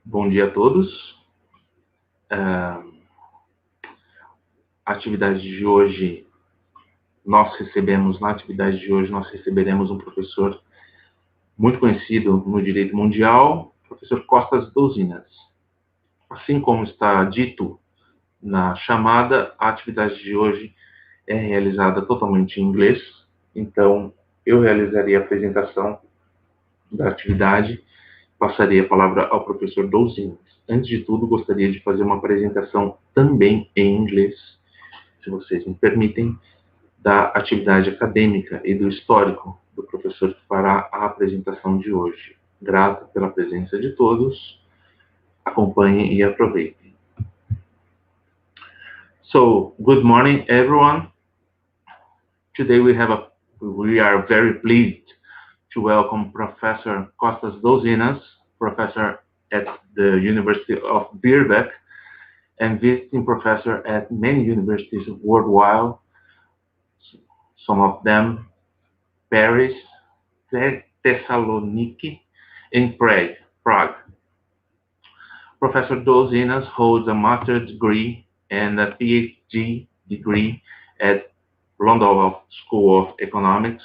Bom dia a todos. A atividade de hoje, na atividade de hoje, nós receberemos um professor muito conhecido no direito mundial, professor Costas Douzinas. Assim como está dito na chamada, a atividade de hoje é realizada totalmente em inglês, então eu realizarei a apresentação da atividade, passarei a palavra ao professor Douzinas. Antes de tudo, gostaria de fazer uma apresentação também em inglês, se vocês me permitem, da atividade acadêmica e do histórico do professor que fará a apresentação de hoje. Grato pela presença de todos, acompanhem e aproveitem. So, good morning, everyone. Today we are very pleased to welcome Professor Costas Douzinas, professor at the University of Birbeck and visiting professor at many universities worldwide, some of them Paris, Thessaloniki, and Prague. Professor Douzinas holds a master's degree and a PhD degree at London School of Economics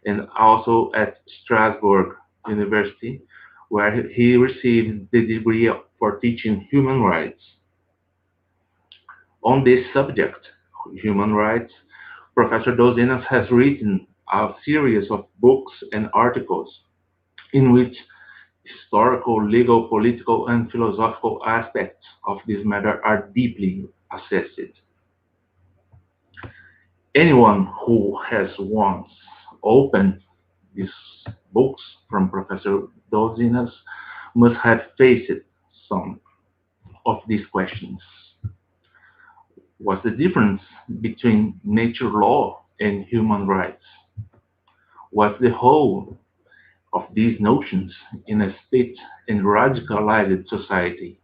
and also at Strasbourg University, where he received the degree for teaching human rights. On this subject, human rights, Professor Douzinas has written a series of books and articles in which historical, legal, political, and philosophical aspects of this matter are deeply assessed. Anyone who has once opened these books from Professor Douzinas must have faced some of these questions. What's the difference between nature law and human rights? What's the whole of these notions in a state and radicalized society?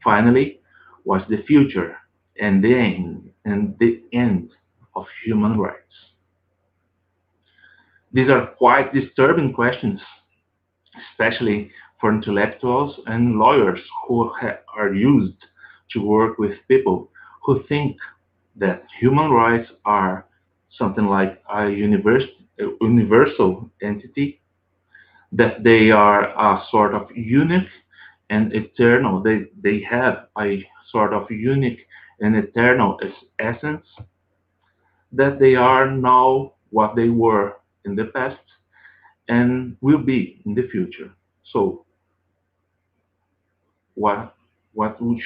Finally, what's the future and the end of human rights? These are quite disturbing questions, especially for intellectuals and lawyers who are used to work with people who think that human rights are something like a universal entity, that they are a sort of unique and eternal, they have a sort of unique and eternal essence, that they are now what they were in the past and will be in the future. So, what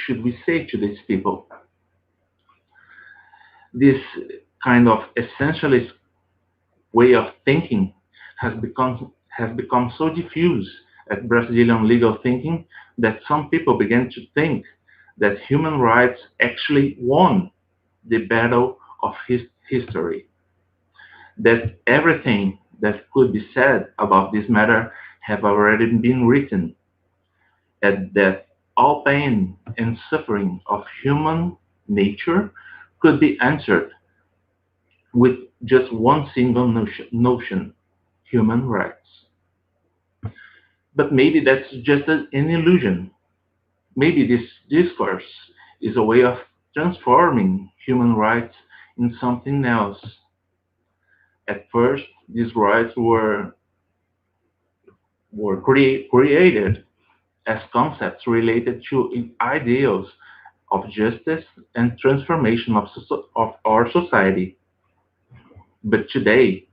should we say to these people? This kind of essentialist way of thinking has become so diffuse at Brazilian legal thinking that some people began to think that human rights actually won the battle of history, that everything that could be said about this matter have already been written, and that all pain and suffering of human nature could be answered with just one single notion, human rights. But maybe that's just an illusion. Maybe this discourse is a way of transforming human rights in something else. At first, these rights were created as concepts related to ideals of justice and transformation of our society. But today,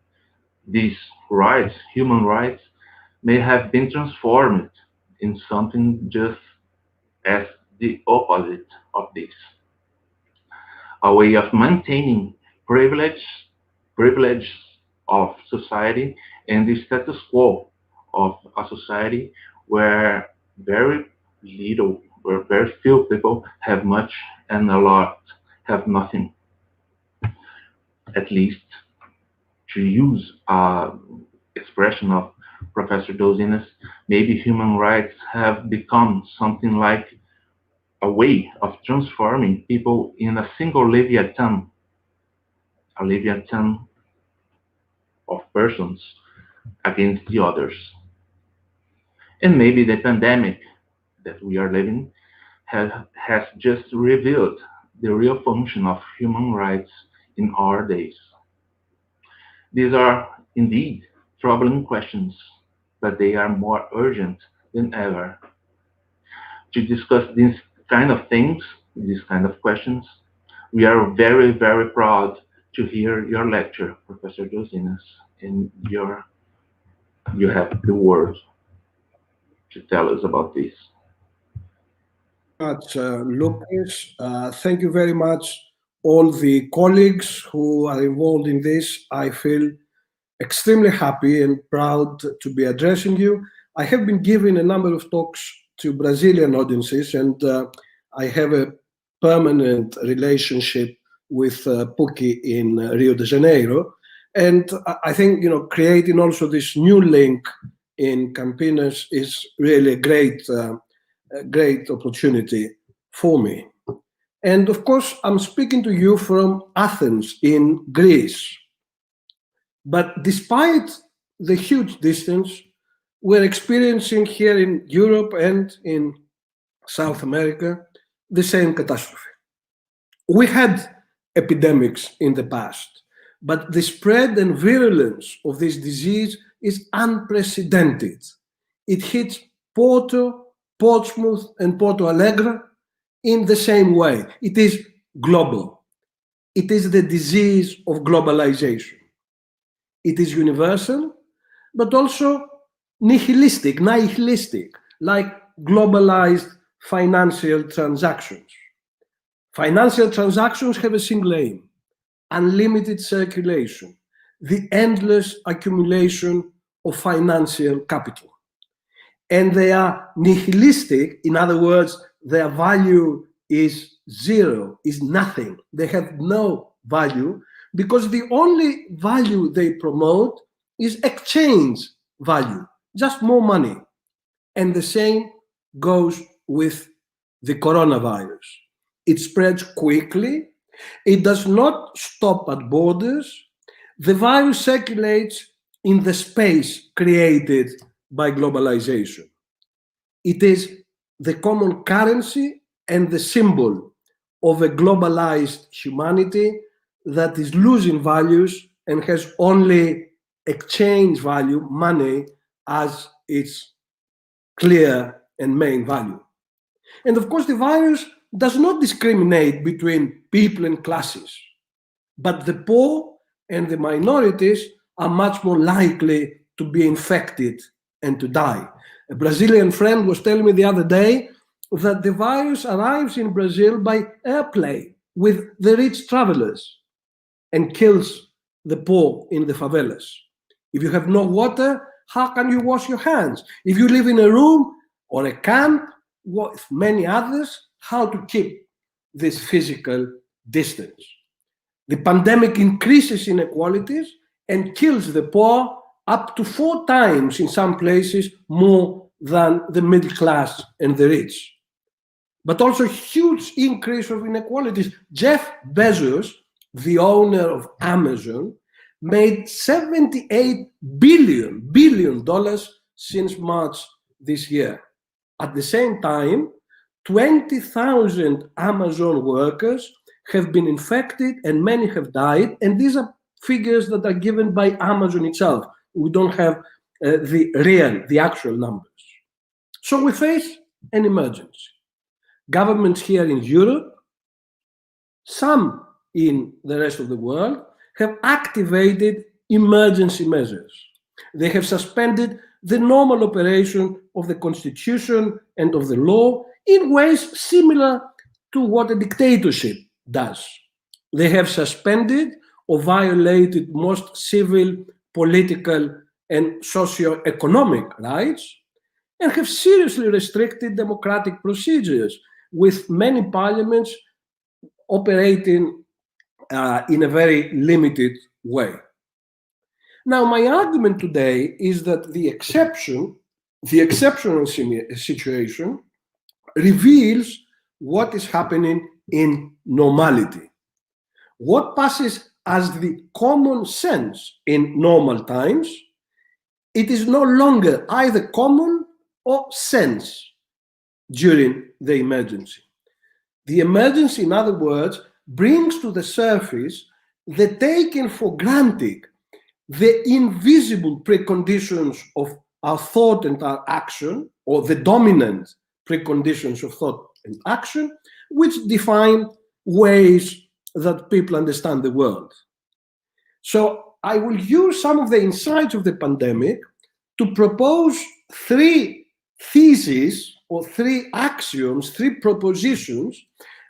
these rights, human rights, may have been transformed in something just as the opposite of this. A way of maintaining privilege of society and the status quo of a society where very few people have much and a lot have nothing. At least, to use an expression of Professor Douzinas, maybe human rights have become something like a way of transforming people in a single leviathan of persons against the others. And maybe the pandemic that we are living has just revealed the real function of human rights in our days. These are indeed troubling questions, but they are more urgent than ever. To discuss these kind of things, these kind of questions, we are very, very proud to hear your lecture, Professor Douzinas, and you have the word to tell us about this. Much, Lucas. Thank you very much, all the colleagues who are involved in this. I feel extremely happy and proud to be addressing you. I have been giving a number of talks to Brazilian audiences, and I have a permanent relationship with PUC in Rio de Janeiro. And I think, creating also this new link in Campinas is really a great opportunity for me. And of course, I'm speaking to you from Athens in Greece. But despite the huge distance, we're experiencing here in Europe and in South America the same catastrophe. We had epidemics in the past, but the spread and virulence of this disease is unprecedented. It hits Porto, Portsmouth, and Porto Alegre in the same way. It is global. It is the disease of globalization. It is universal, but also nihilistic, like globalized financial transactions. Financial transactions have a single aim: unlimited circulation, the endless accumulation of financial capital. And they are nihilistic, in other words, their value is zero, is nothing. They have no value because the only value they promote is exchange value, just more money. And the same goes with the coronavirus. It spreads quickly. It does not stop at borders. The virus circulates in the space created by globalization. It is the common currency and the symbol of a globalized humanity that is losing values and has only exchange value, money, as its clear and main value. And of course, the virus does not discriminate between people and classes, but the poor and the minorities are much more likely to be infected and to die. A Brazilian friend was telling me the other day that the virus arrives in Brazil by airplane with the rich travelers and kills the poor in the favelas. If you have no water, how can you wash your hands? If you live in a room or a camp with many others, how to keep this physical distance? The pandemic increases inequalities and kills the poor up to 4 times in some places more than the middle class and the rich. But also huge increase of inequalities. Jeff Bezos, the owner of Amazon, made $78 billion since March this year. At the same time, 20,000 Amazon workers have been infected and many have died, and these are figures that are given by Amazon itself. We don't have the actual numbers. So we face an emergency. Governments here in Europe, some in the rest of the world, have activated emergency measures. They have suspended the normal operation of the constitution and of the law in ways similar to what a dictatorship does. They have suspended or violated most civil, political, and socio-economic rights, and have seriously restricted democratic procedures, with many parliaments operating in a very limited way. Now, my argument today is that the exceptional situation reveals what is happening in normality. What passes as the common sense in normal times it is no longer either common or sense during the emergency. The emergency, in other words, brings to the surface the taken for granted, the invisible preconditions of our thought and our action, or the dominant preconditions of thought and action, which define ways that people understand the world. So I will use some of the insights of the pandemic to propose three theses or three axioms, three propositions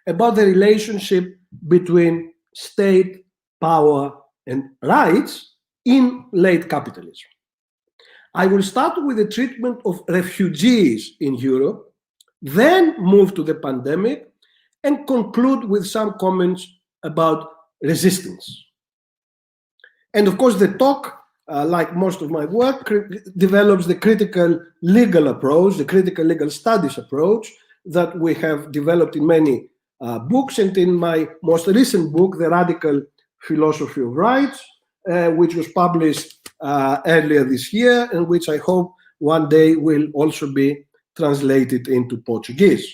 about the relationship between state, power, and rights in late capitalism. I will start with the treatment of refugees in Europe, then move to the pandemic, and conclude with some comments about resistance. And of course, the talk, like most of my work, develops the critical legal approach, the critical legal studies approach that we have developed in many books, and in my most recent book, The Radical Philosophy of Rights, which was published earlier this year, and which I hope one day will also be translated into Portuguese.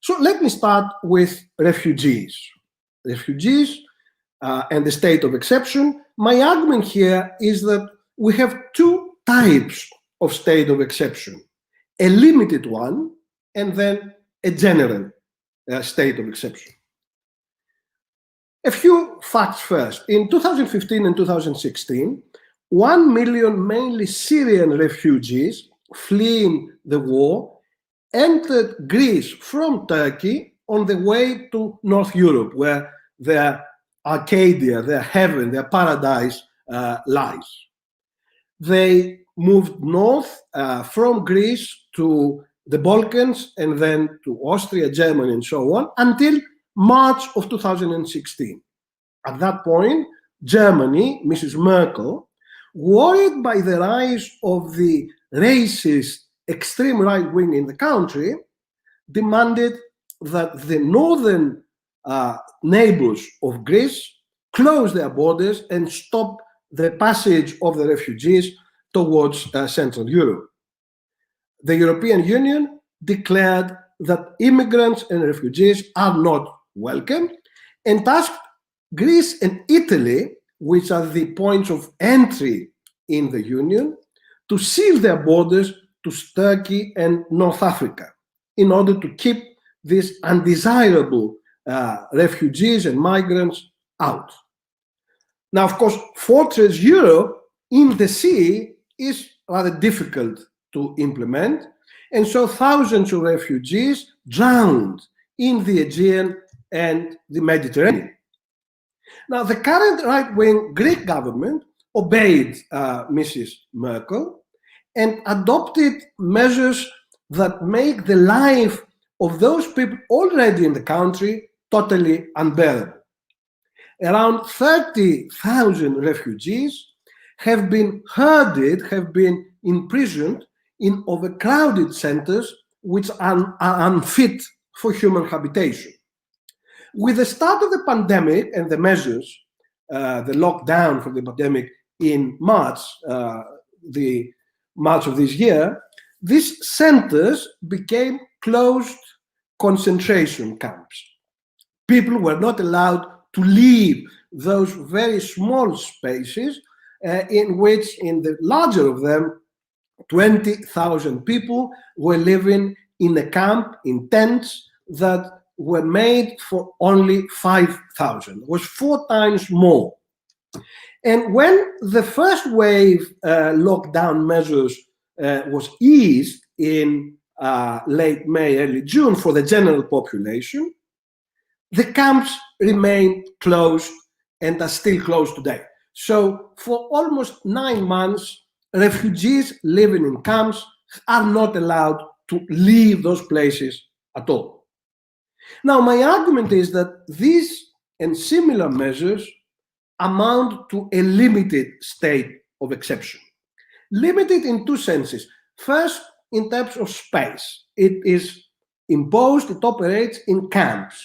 So let me start with refugees. Refugees and the state of exception. My argument here is that we have two types of state of exception, a limited one and then a general state of exception. A few facts first. In 2015 and 2016, 1 million mainly Syrian refugees fleeing the war entered Greece from Turkey on the way to North Europe, where their Arcadia, their heaven, their paradise lies. They moved north from Greece to the Balkans and then to Austria, Germany, and so on, until March of 2016. At that point, Germany, Mrs. Merkel, worried by the rise of the racist extreme right wing in the country, demanded that the northern neighbors of Greece close their borders and stop the passage of the refugees towards Central Europe. The European Union declared that immigrants and refugees are not welcome and tasked Greece and Italy, which are the points of entry in the Union, to seal their borders to Turkey and North Africa in order to keep these undesirable refugees and migrants out. Now, of course, Fortress Europe in the sea is rather difficult to implement, and so thousands of refugees drowned in the Aegean and the Mediterranean. Now, the current right-wing Greek government obeyed Mrs. Merkel and adopted measures that make the life of those people already in the country totally unbearable. Around 30,000 refugees have been herded, have been imprisoned in overcrowded centers which are unfit for human habitation. With the start of the pandemic and the measures, the lockdown for the pandemic in March, the March of this year, these centers became closed concentration camps. People were not allowed to leave those very small spaces in which, in the larger of them, 20,000 people were living in a camp, in tents that were made for only 5,000. It was 4 times more. And when the first wave lockdown measures was eased in late May, early June for the general population, the camps remained closed and are still closed today. So for almost 9 months, refugees living in camps are not allowed to leave those places at all. Now, my argument is that these and similar measures amount to a limited state of exception. Limited in 2 senses. First, in terms of space. It is imposed, it operates in camps.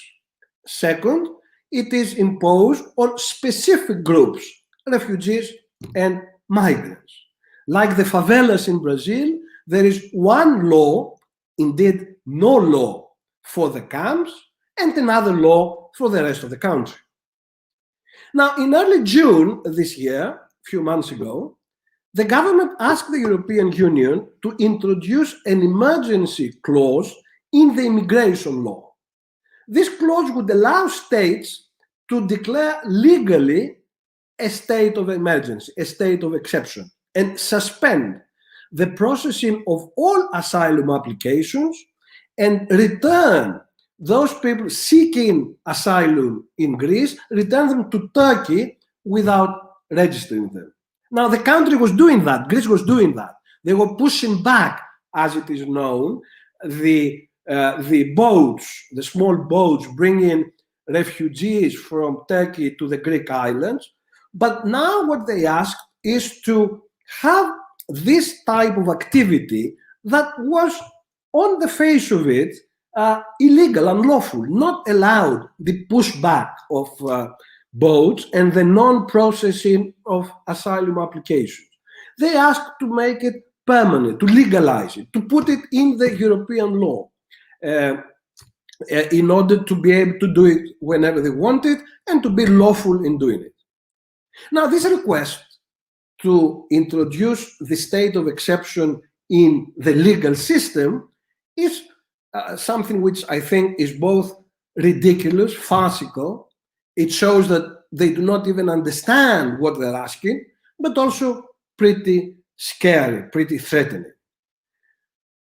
Second, it is imposed on specific groups, refugees and migrants. Like the favelas in Brazil, there is one law, indeed no law, for the camps, and another law for the rest of the country. Now, in early June this year, a few months ago, the government asked the European Union to introduce an emergency clause in the immigration law. This clause would allow states to declare legally a state of emergency, a state of exception, and suspend the processing of all asylum applications and return those people seeking asylum in Greece, return them to Turkey without registering them. Now, the country was doing that, Greece was doing that. They were pushing back, as it is known, the boats, the small boats bringing refugees from Turkey to the Greek islands. But now what they asked is to have this type of activity that was, on the face of it, illegal, unlawful, not allowed, the pushback of boats and the non-processing of asylum applications. They asked to make it permanent, to legalize it, to put it in the European law in order to be able to do it whenever they wanted and to be lawful in doing it. Now, this request to introduce the state of exception in the legal system is something which I think is both ridiculous, farcical. It shows that they do not even understand what they're asking, but also pretty scary, pretty threatening.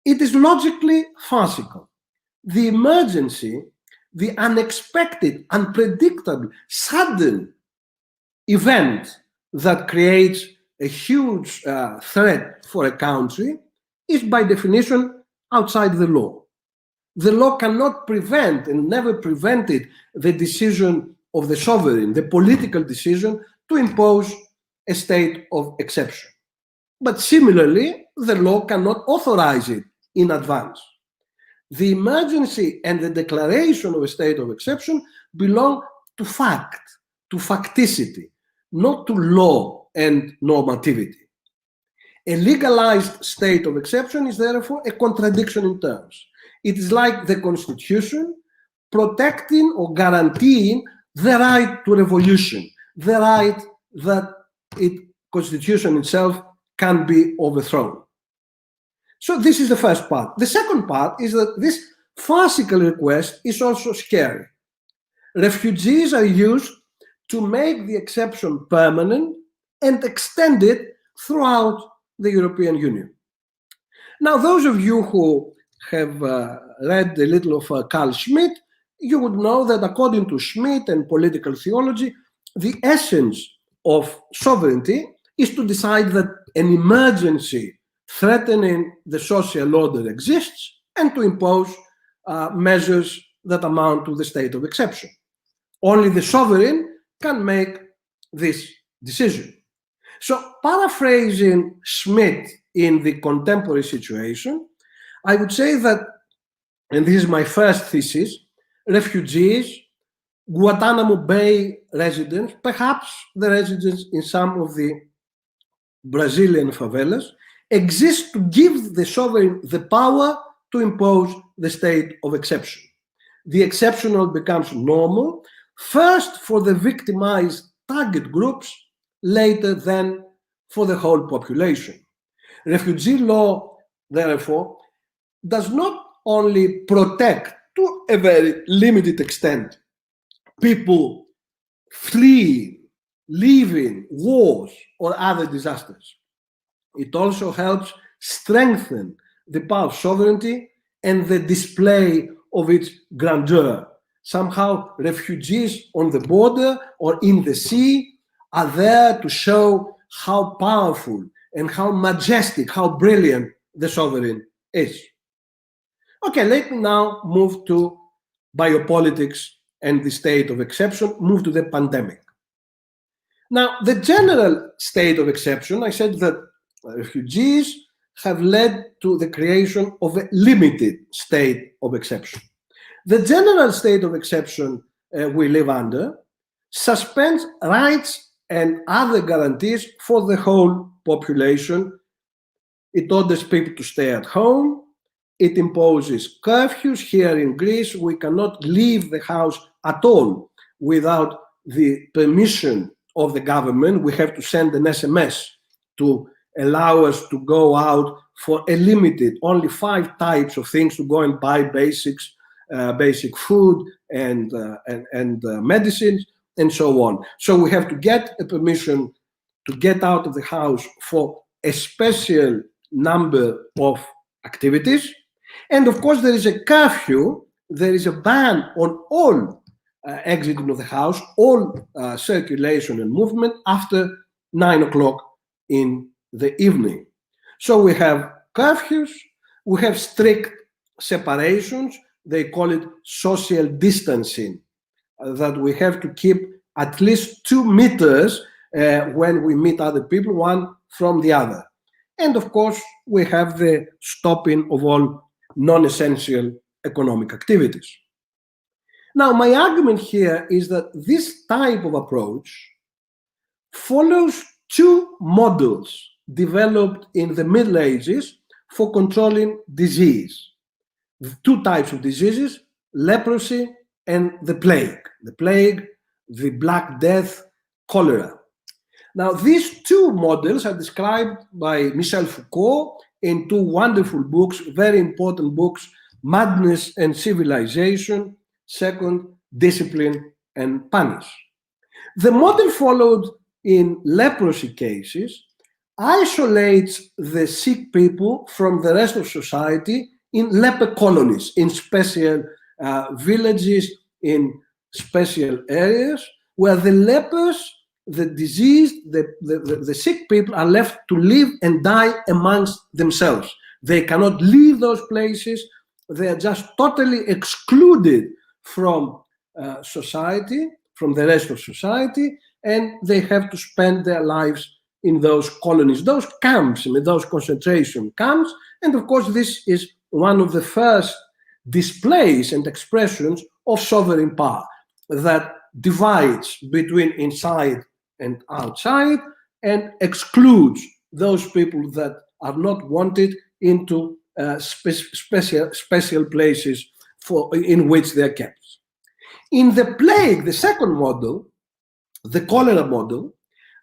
It is logically farcical. The emergency, the unexpected, unpredictable, sudden event that creates a huge threat for a country is by definition outside the law. The law cannot prevent and never prevented the decision of the sovereign, the political decision to impose a state of exception. But similarly, the law cannot authorize it in advance. The emergency and the declaration of a state of exception belong to fact, to facticity, not to law and normativity. A legalized state of exception is therefore a contradiction in terms. It is like the Constitution protecting or guaranteeing the right to revolution, the right that Constitution itself can be overthrown. So this is the first part. The second part is that this farcical request is also scary. Refugees are used to make the exception permanent and extend it throughout the European Union. Now, those of you who have read a little of Carl Schmitt, you would know that according to Schmitt and political theology, the essence of sovereignty is to decide that an emergency threatening the social order exists and to impose measures that amount to the state of exception. Only the sovereign can make this decision. So, paraphrasing Schmitt in the contemporary situation, I would say that, and this is my first thesis, refugees, Guantanamo Bay residents, perhaps the residents in some of the Brazilian favelas, exist to give the sovereign the power to impose the state of exception. The exceptional becomes normal, first for the victimized target groups, later then for the whole population. Refugee law, therefore, does not only protect to a very limited extent people fleeing, leaving wars or other disasters. It also helps strengthen the power of sovereignty and the display of its grandeur. Somehow, refugees on the border or in the sea are there to show how powerful and how majestic, how brilliant the sovereign is. Okay, let me now move to biopolitics and the state of exception, move to the pandemic. Now, the general state of exception, I said that refugees have led to the creation of a limited state of exception. The general state of exception we live under suspends rights and other guarantees for the whole population It orders people to stay at home. It imposes curfews. Here in Greece, we cannot leave the house at all without the permission of the government. We have to send an SMS to allow us to go out for a limited, only 5 types of things, to go and buy basic food and medicines and so on. So we have to get a permission to get out of the house for a special number of activities. And of course, there is a curfew. There is a ban on all exiting of the house, all circulation and movement after 9 o'clock in the evening. So we have curfews, we have strict separations. They call it social distancing, that we have to keep at least 2 meters when we meet other people, one from the other. And of course, we have the stopping of all non-essential economic activities. Now, my argument here is that this type of approach follows 2 models developed in the Middle Ages for controlling disease. 2 types of diseases, leprosy and the plague. The plague, the Black Death, cholera. Now, these 2 models are described by Michel Foucault in 2 wonderful books, very important books, Madness and Civilization, second, Discipline and Punish. The model followed in leprosy cases isolates the sick people from the rest of society in leper colonies, in special villages, in special areas, where the lepers, the diseased, the sick people are left to live and die amongst themselves. They cannot leave those places. They are just totally excluded from society, from the rest of society, and they have to spend their lives in those colonies, those camps, in those concentration camps. And of course, this is one of the first displays and expressions of sovereign power that divides between inside and outside and excludes those people that are not wanted into special places in which they are kept. In the plague, the second model, the cholera model,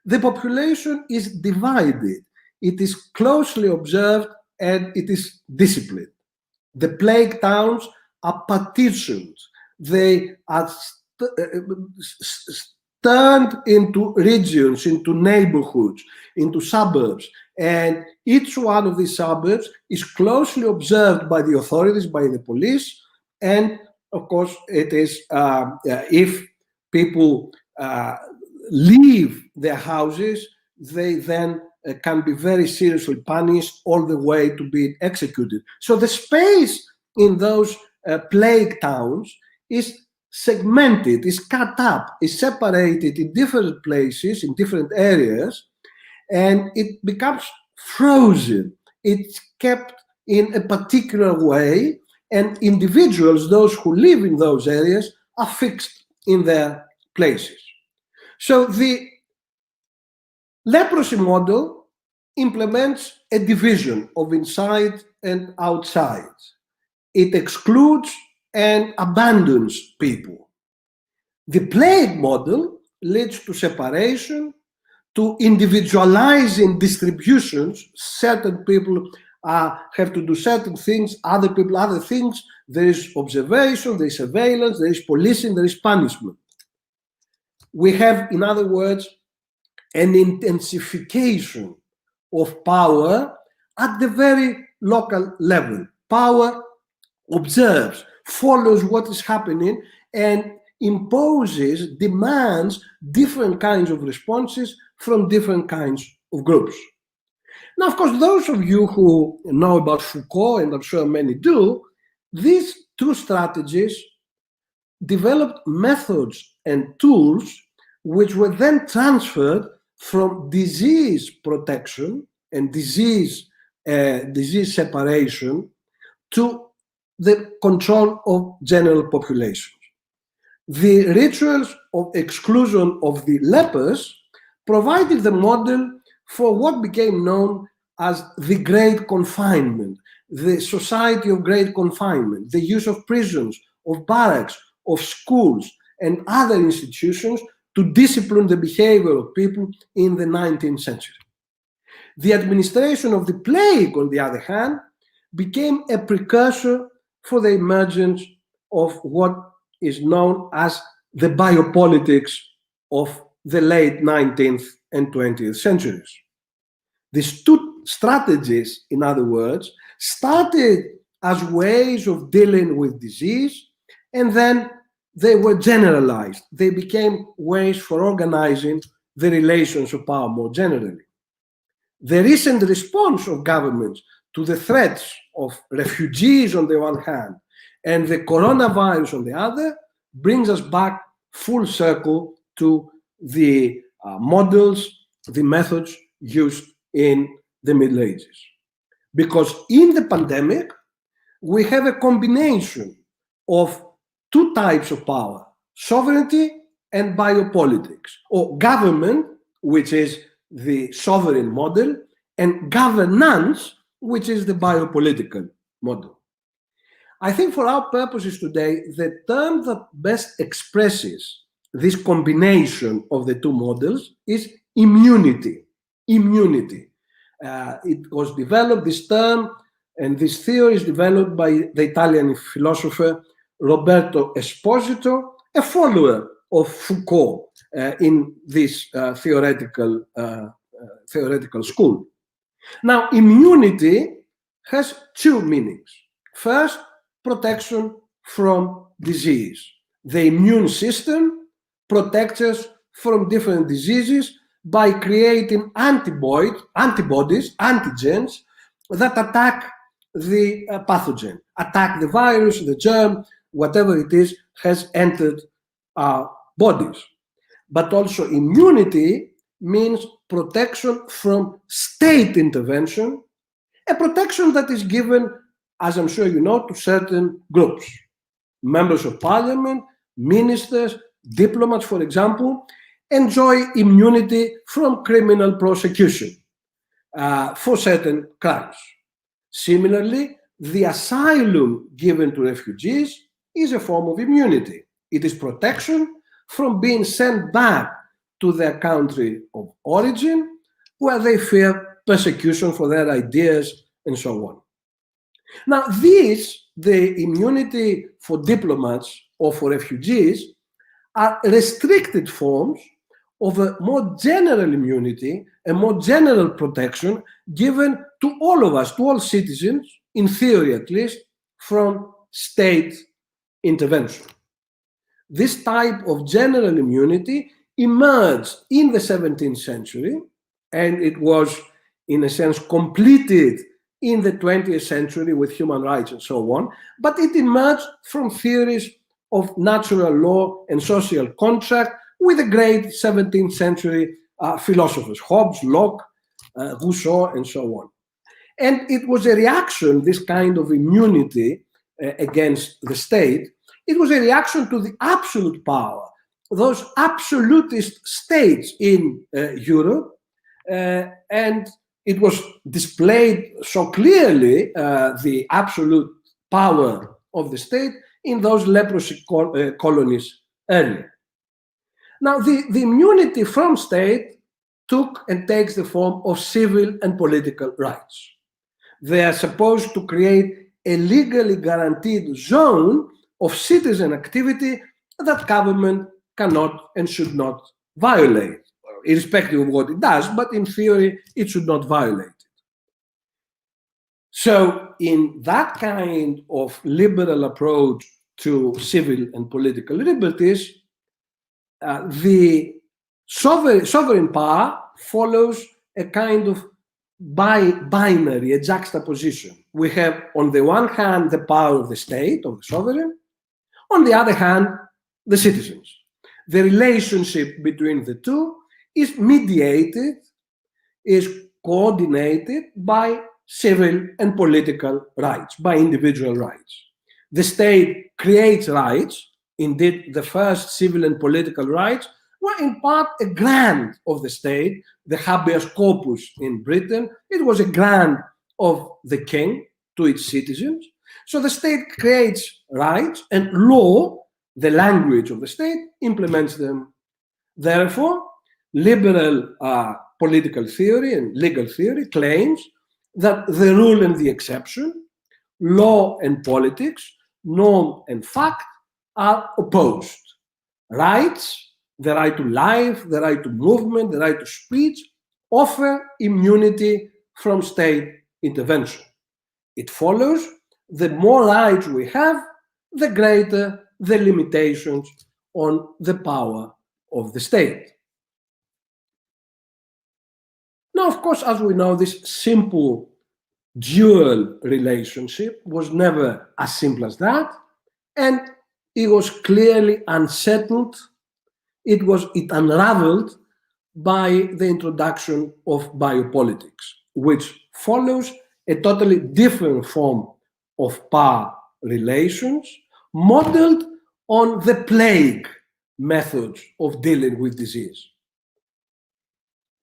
the population is divided. It is closely observed and it is disciplined. The plague towns are partitioned. They are turned into regions, into neighborhoods, into suburbs. And each one of these suburbs is closely observed by the authorities, by the police. And of course, it is if people leave their houses, they then can be very seriously punished all the way to be executed. So the space in those plague towns is segmented, is cut up, is separated in different places, in different areas, and it becomes frozen. It's kept in a particular way, and individuals, those who live in those areas, are fixed in their places. So the leprosy model implements a division of inside and outside. It excludes and abandons people. The plague model leads to separation, to individualizing distributions. Certain people have to do certain things, other people other things. There is observation, there is surveillance, there is policing, there is punishment. We have, in other words, an intensification of power at the very local level. Power observes, follows what is happening, and imposes, demands different kinds of responses from different kinds of groups. Now, of course, those of you who know about Foucault, and I'm sure many do, these 2 strategies developed methods and tools which were then transferred from disease protection and disease separation to the control of general populations. The rituals of exclusion of the lepers provided the model for what became known as the great confinement, the society of great confinement, the use of prisons, of barracks, of schools, and other institutions to discipline the behavior of people in the 19th century. The administration of the plague, on the other hand, became a precursor for the emergence of what is known as the biopolitics of the late 19th and 20th centuries. These two strategies, in other words, started as ways of dealing with disease, and then they were generalized. They became ways for organizing the relations of power more generally. The recent response of governments to the threats of refugees on the one hand and the coronavirus on the other brings us back full circle to the models, the methods used in the Middle Ages. Because in the pandemic, we have a combination of two types of power, sovereignty and biopolitics, or government, which is the sovereign model, and governance, which is the biopolitical model. I think for our purposes today, the term that best expresses this combination of the two models is immunity. Immunity. It was developed, this term, and this theory is developed by the Italian philosopher Roberto Esposito, a follower of Foucault in this theoretical school. Now, immunity has two meanings. First, protection from disease. The immune system protects us from different diseases by creating antibodies, antigens, that attack the pathogen, attack the virus, the germ, whatever it is has entered our bodies. But also immunity means protection from state intervention, a protection that is given, as I'm sure you know, to certain groups. Members of parliament, ministers, diplomats, for example, enjoy immunity from criminal prosecution for certain crimes. Similarly, the asylum given to refugees is a form of immunity. It is protection from being sent back to their country of origin, where they fear persecution for their ideas and so on. Now, the immunity for diplomats or for refugees, are restricted forms of a more general immunity, a more general protection given to all of us, to all citizens, in theory at least, from state intervention. This type of general immunity emerged in the 17th century, and it was, in a sense, completed in the 20th century with human rights and so on, but it emerged from theories of natural law and social contract with the great 17th century philosophers, Hobbes, Locke, Rousseau, and so on. And it was a reaction, this kind of immunity against the state, it was a reaction to the absolute power, those absolutist states in Europe, and it was displayed so clearly, the absolute power of the state, in those leprosy colonies earlier. Now, the immunity from state took and takes the form of civil and political rights. They are supposed to create a legally guaranteed zone of citizen activity that government cannot and should not violate, irrespective of what it does, but in theory, it should not violate it. So in that kind of liberal approach to civil and political liberties, the sovereign power follows a kind of binary, a juxtaposition. We have, on the one hand, the power of the state, of the sovereign, on the other hand, the citizens. The relationship between the two is mediated, is coordinated by civil and political rights, by individual rights. The state creates rights. Indeed, the first civil and political rights were in part a grant of the state, the habeas corpus in Britain. It was a grant of the king to its citizens. So the state creates rights, and law, the language of the state, implements them. Therefore, liberal political theory and legal theory claims that the rule and the exception, law and politics, norm and fact, are opposed. Rights, the right to life, the right to movement, the right to speech, offer immunity from state intervention. It follows the more rights we have, the greater the limitations on the power of the state. Now, of course, as we know, this simple dual relationship was never as simple as that, and it was clearly unsettled. It unraveled by the introduction of biopolitics, which follows a totally different form of power relations, modeled on the plague methods of dealing with disease.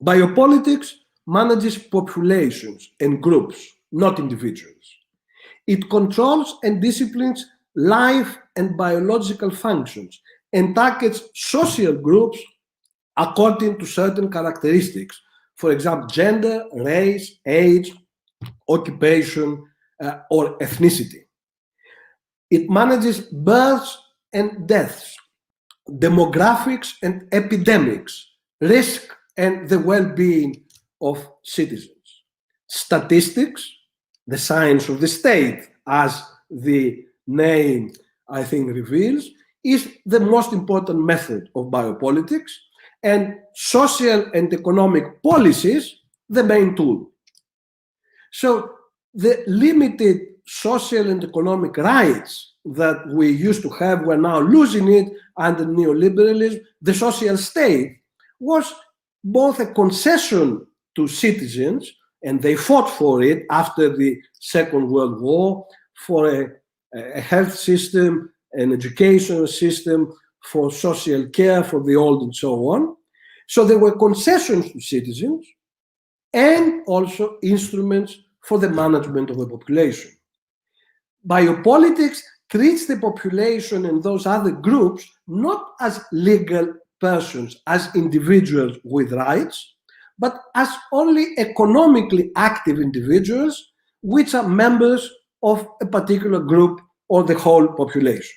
Biopolitics manages populations and groups, not individuals. It controls and disciplines life and biological functions and targets social groups according to certain characteristics. For example, gender, race, age, occupation, or ethnicity. It manages births and deaths, demographics and epidemics, risk and the well-being of citizens. Statistics, the science of the state, as the name, I think, reveals, is the most important method of biopolitics, and social and economic policies, the main tool. So the limited social and economic rights that we used to have, we're now losing it under neoliberalism. The social state was both a concession to citizens, and they fought for it after the Second World War, for a health system, an educational system, for social care for the old and so on. So there were concessions to citizens and also instruments for the management of the population. Biopolitics treats the population and those other groups not as legal persons, as individuals with rights, but as only economically active individuals which are members of a particular group or the whole population.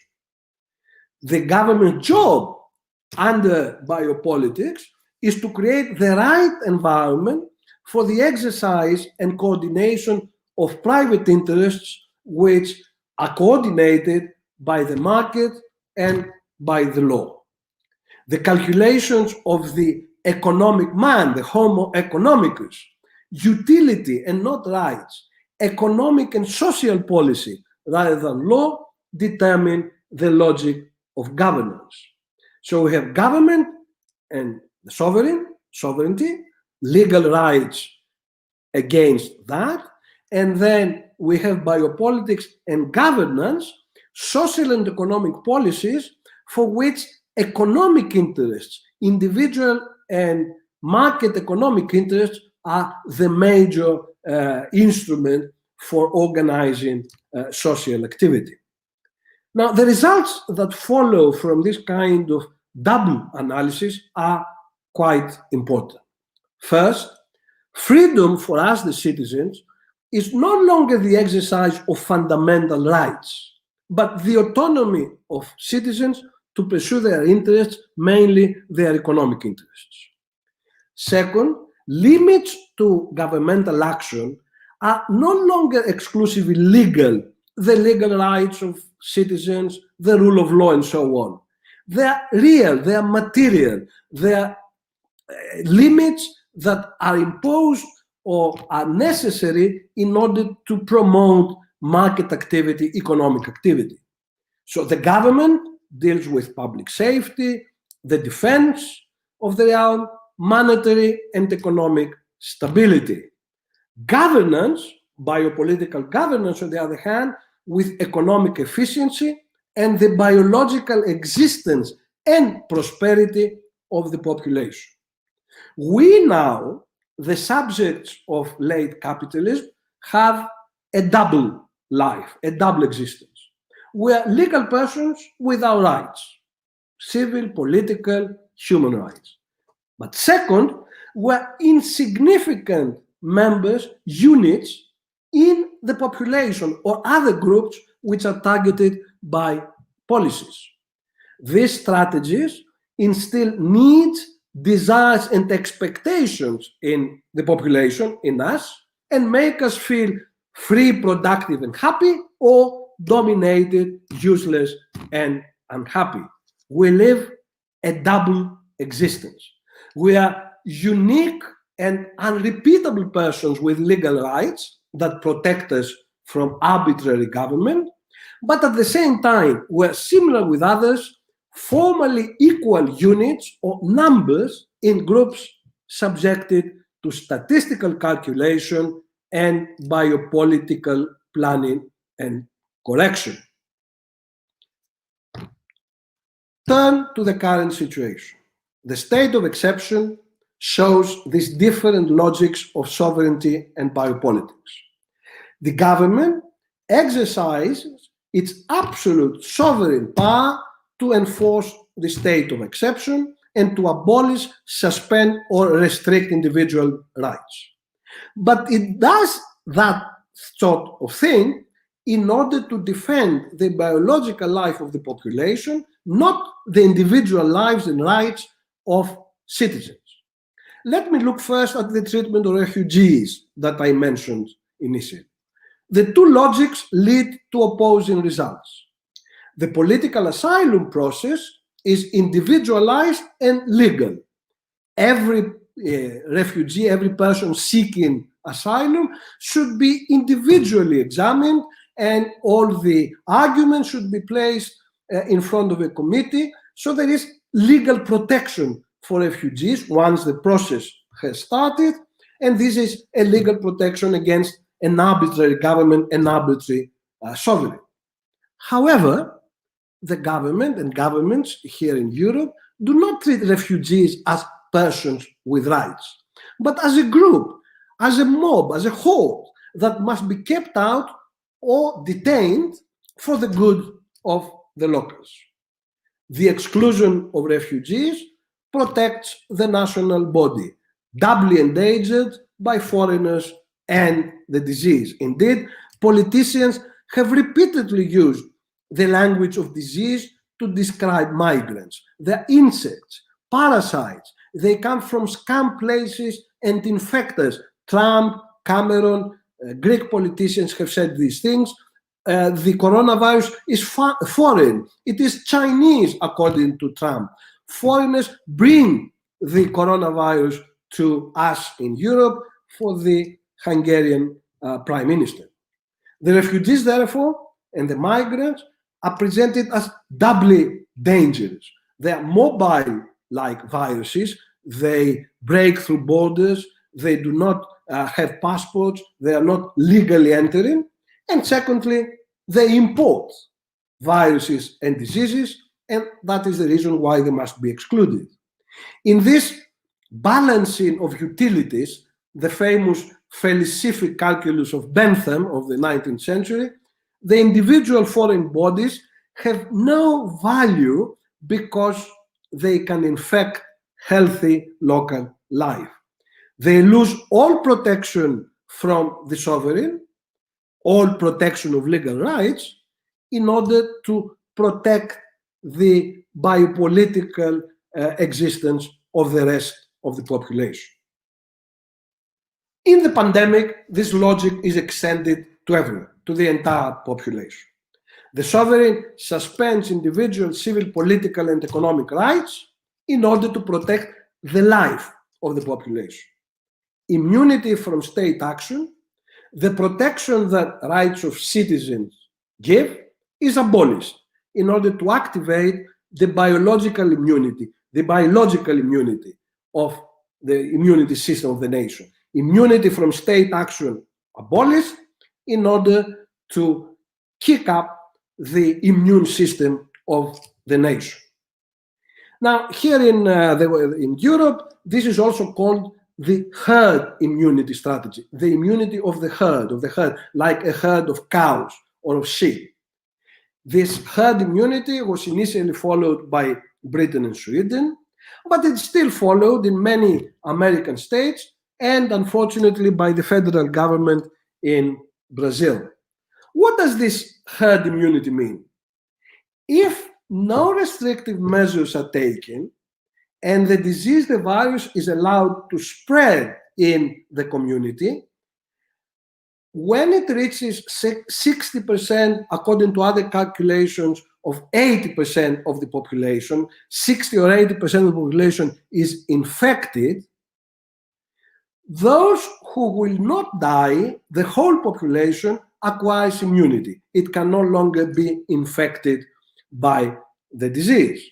The government job under biopolitics is to create the right environment for the exercise and coordination of private interests which are coordinated by the market and by the law. The calculations of the economic man, the homo economicus, utility and not rights, economic and social policy rather than law, determine the logic of governance. So we have government and the sovereignty, legal rights against that, and then we have biopolitics and governance, social and economic policies for which economic interests, individual and market economic interests, are the major instrument for organizing social activity. Now, the results that follow from this kind of double analysis are quite important. First, freedom for us, the citizens, is no longer the exercise of fundamental rights, but the autonomy of citizens to pursue their interests, mainly their economic interests. Second, limits to governmental action are no longer exclusively legal, the legal rights of citizens, the rule of law, and so on. They are real, they are material, they are limits that are imposed or are necessary in order to promote market activity, economic activity. So the government deals with public safety, the defense of the realm, monetary and economic stability. Governance, biopolitical governance, on the other hand, with economic efficiency and the biological existence and prosperity of the population. We now, the subjects of late capitalism, have a double life, a double existence. We are legal persons with our rights, civil, political, human rights. But second, we are insignificant members, units in the population or other groups which are targeted by policies. These strategies instill needs, desires, and expectations in the population, in us, and make us feel free, productive, and happy, or dominated, useless, and unhappy. We live a double existence. We are unique and unrepeatable persons with legal rights that protect us from arbitrary government, but at the same time, we're similar with others, formally equal units or numbers in groups subjected to statistical calculation and biopolitical planning and correction. Turn to the current situation. The state of exception shows these different logics of sovereignty and biopolitics. The government exercises its absolute sovereign power to enforce the state of exception and to abolish, suspend, or restrict individual rights. But it does that sort of thing in order to defend the biological life of the population, not the individual lives and rights of citizens. Let me look first at the treatment of refugees that I mentioned initially. The two logics lead to opposing results. The political asylum process is individualized and legal. Every refugee, every person seeking asylum should be individually examined, and all the arguments should be placed in front of a committee, so there is legal protection for refugees once the process has started, and this is a legal protection against an arbitrary government and arbitrary sovereign. However, the government and governments here in Europe do not treat refugees as persons with rights, but as a group, as a mob, as a whole that must be kept out or detained for the good of the locals. The exclusion of refugees protects the national body, doubly endangered by foreigners and the disease. Indeed, politicians have repeatedly used the language of disease to describe migrants. They're insects, parasites. They come from scum places and infect us. Trump, Cameron, Greek politicians have said these things. The coronavirus is foreign. It is Chinese, according to Trump. Foreigners bring the coronavirus to us in Europe for the Hungarian Prime Minister. The refugees, therefore, and the migrants are presented as doubly dangerous. They are mobile like viruses. They break through borders. They do not have passports. They are not legally entering. And secondly, they import viruses and diseases, and that is the reason why they must be excluded. In this balancing of utilities, the famous felicific calculus of Bentham of the 19th century, the individual foreign bodies have no value because they can infect healthy local life. They lose all protection from the sovereign, all protection of legal rights, in order to protect the biopolitical existence of the rest of the population. In the pandemic, this logic is extended to everyone, to the entire population. The sovereign suspends individual civil, political, and economic rights in order to protect the life of the population. Immunity from state action, the protection that rights of citizens give, is abolished in order to activate the biological immunity of the immunity system of the nation. Immunity from state action abolished in order to kick up the immune system of the nation. Now, here in Europe, this is also called the herd immunity strategy, the immunity of the herd, like a herd of cows or of sheep. This herd immunity was initially followed by Britain and Sweden, but it's still followed in many American states and unfortunately by the federal government in Brazil. What does this herd immunity mean? If no restrictive measures are taken and the disease, the virus, is allowed to spread in the community, when it reaches 60%, according to other calculations, of 80% of the population, 60 or 80% of the population is infected, those who will not die, the whole population acquires immunity. It can no longer be infected by the disease.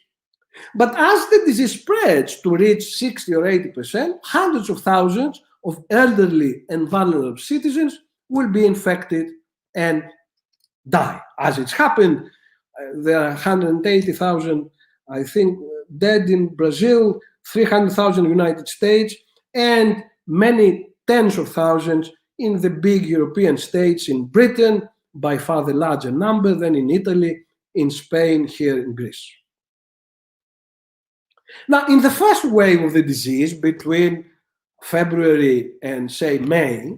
But as the disease spreads to reach 60 or 80%, hundreds of thousands of elderly and vulnerable citizens will be infected and die. As it's happened, there are 180,000, I think, dead in Brazil, 300,000 in the United States, and many tens of thousands in the big European states, in Britain, by far the larger number than in Italy, in Spain, here in Greece. Now, in the first wave of the disease, between February and, say, May,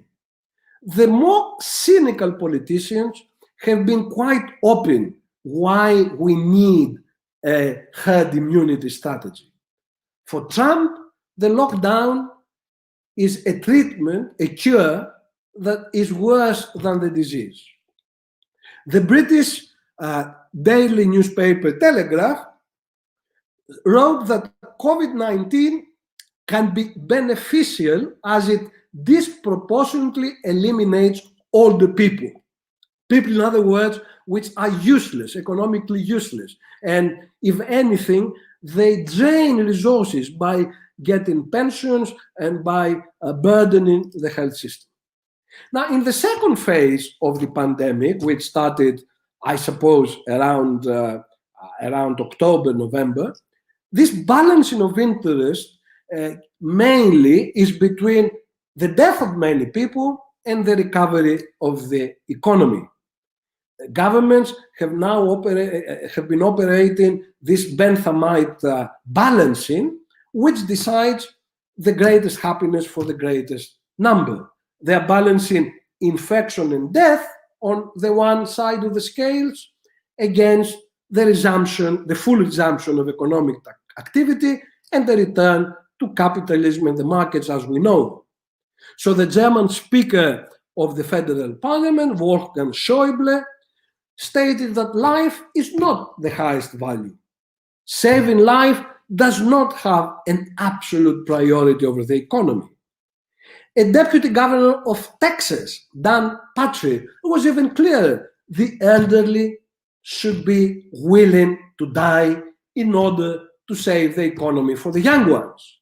the more cynical politicians have been quite open why we need a herd immunity strategy. For Trump, the lockdown is a treatment, a cure that is worse than the disease. The British daily newspaper Telegraph wrote that COVID-19 can be beneficial as it disproportionately eliminates older people. People, in other words, which are useless, economically useless. And if anything, they drain resources by getting pensions and by burdening the health system. Now, in the second phase of the pandemic, which started, I suppose, around October, November, this balancing of interest mainly is between the death of many people and the recovery of the economy. Governments have now been operating this Benthamite balancing, which decides the greatest happiness for the greatest number. They are balancing infection and death on the one side of the scales against the full resumption of economic activity and the return to capitalism and the markets as we know. So the German Speaker of the Federal Parliament, Wolfgang Schäuble, stated that life is not the highest value. Saving life does not have an absolute priority over the economy. A deputy governor of Texas, Dan Patrick, was even clearer. The elderly should be willing to die in order to save the economy for the young ones.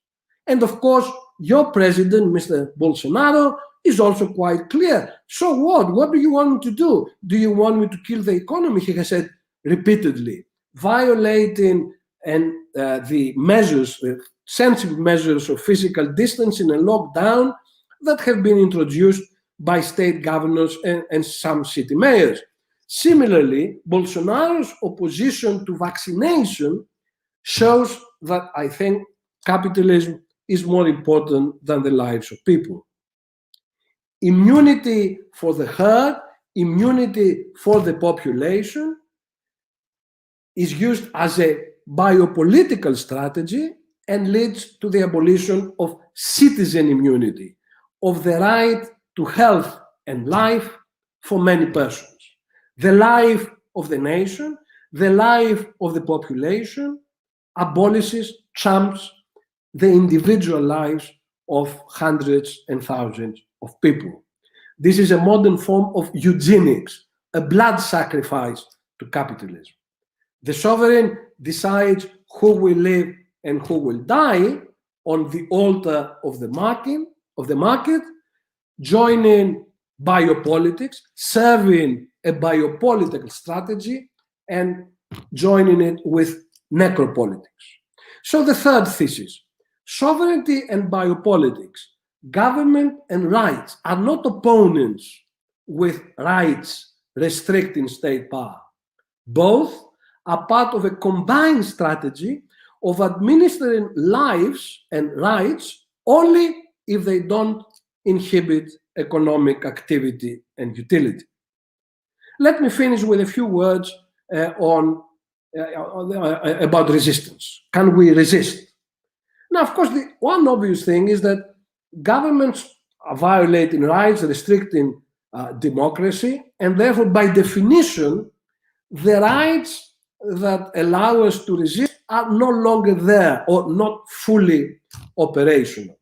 And of course, your president, Mr. Bolsonaro, is also quite clear. So what? What do you want me to do? Do you want me to kill the economy? He has said repeatedly, violating the measures, the sensitive measures of physical distancing and lockdown that have been introduced by state governors and some city mayors. Similarly, Bolsonaro's opposition to vaccination shows that I think capitalism is more important than the lives of people. Immunity for the herd, immunity for the population is used as a biopolitical strategy and leads to the abolition of citizen immunity, of the right to health and life for many persons. The life of the nation, the life of the population abolishes, trumps the individual lives of hundreds and thousands of people. This is a modern form of eugenics, a blood sacrifice to capitalism. The sovereign decides who will live and who will die on the altar of the market, joining biopolitics, serving a biopolitical strategy, and joining it with necropolitics. So the third thesis, sovereignty and biopolitics, government and rights are not opponents with rights restricting state power. Both are part of a combined strategy of administering lives and rights only if they don't inhibit economic activity and utility. Let me finish with a few words about resistance. Can we resist? Now, of course, the one obvious thing is that governments are violating rights, restricting democracy, and therefore, by definition, the rights that allow us to resist are no longer there or not fully operational.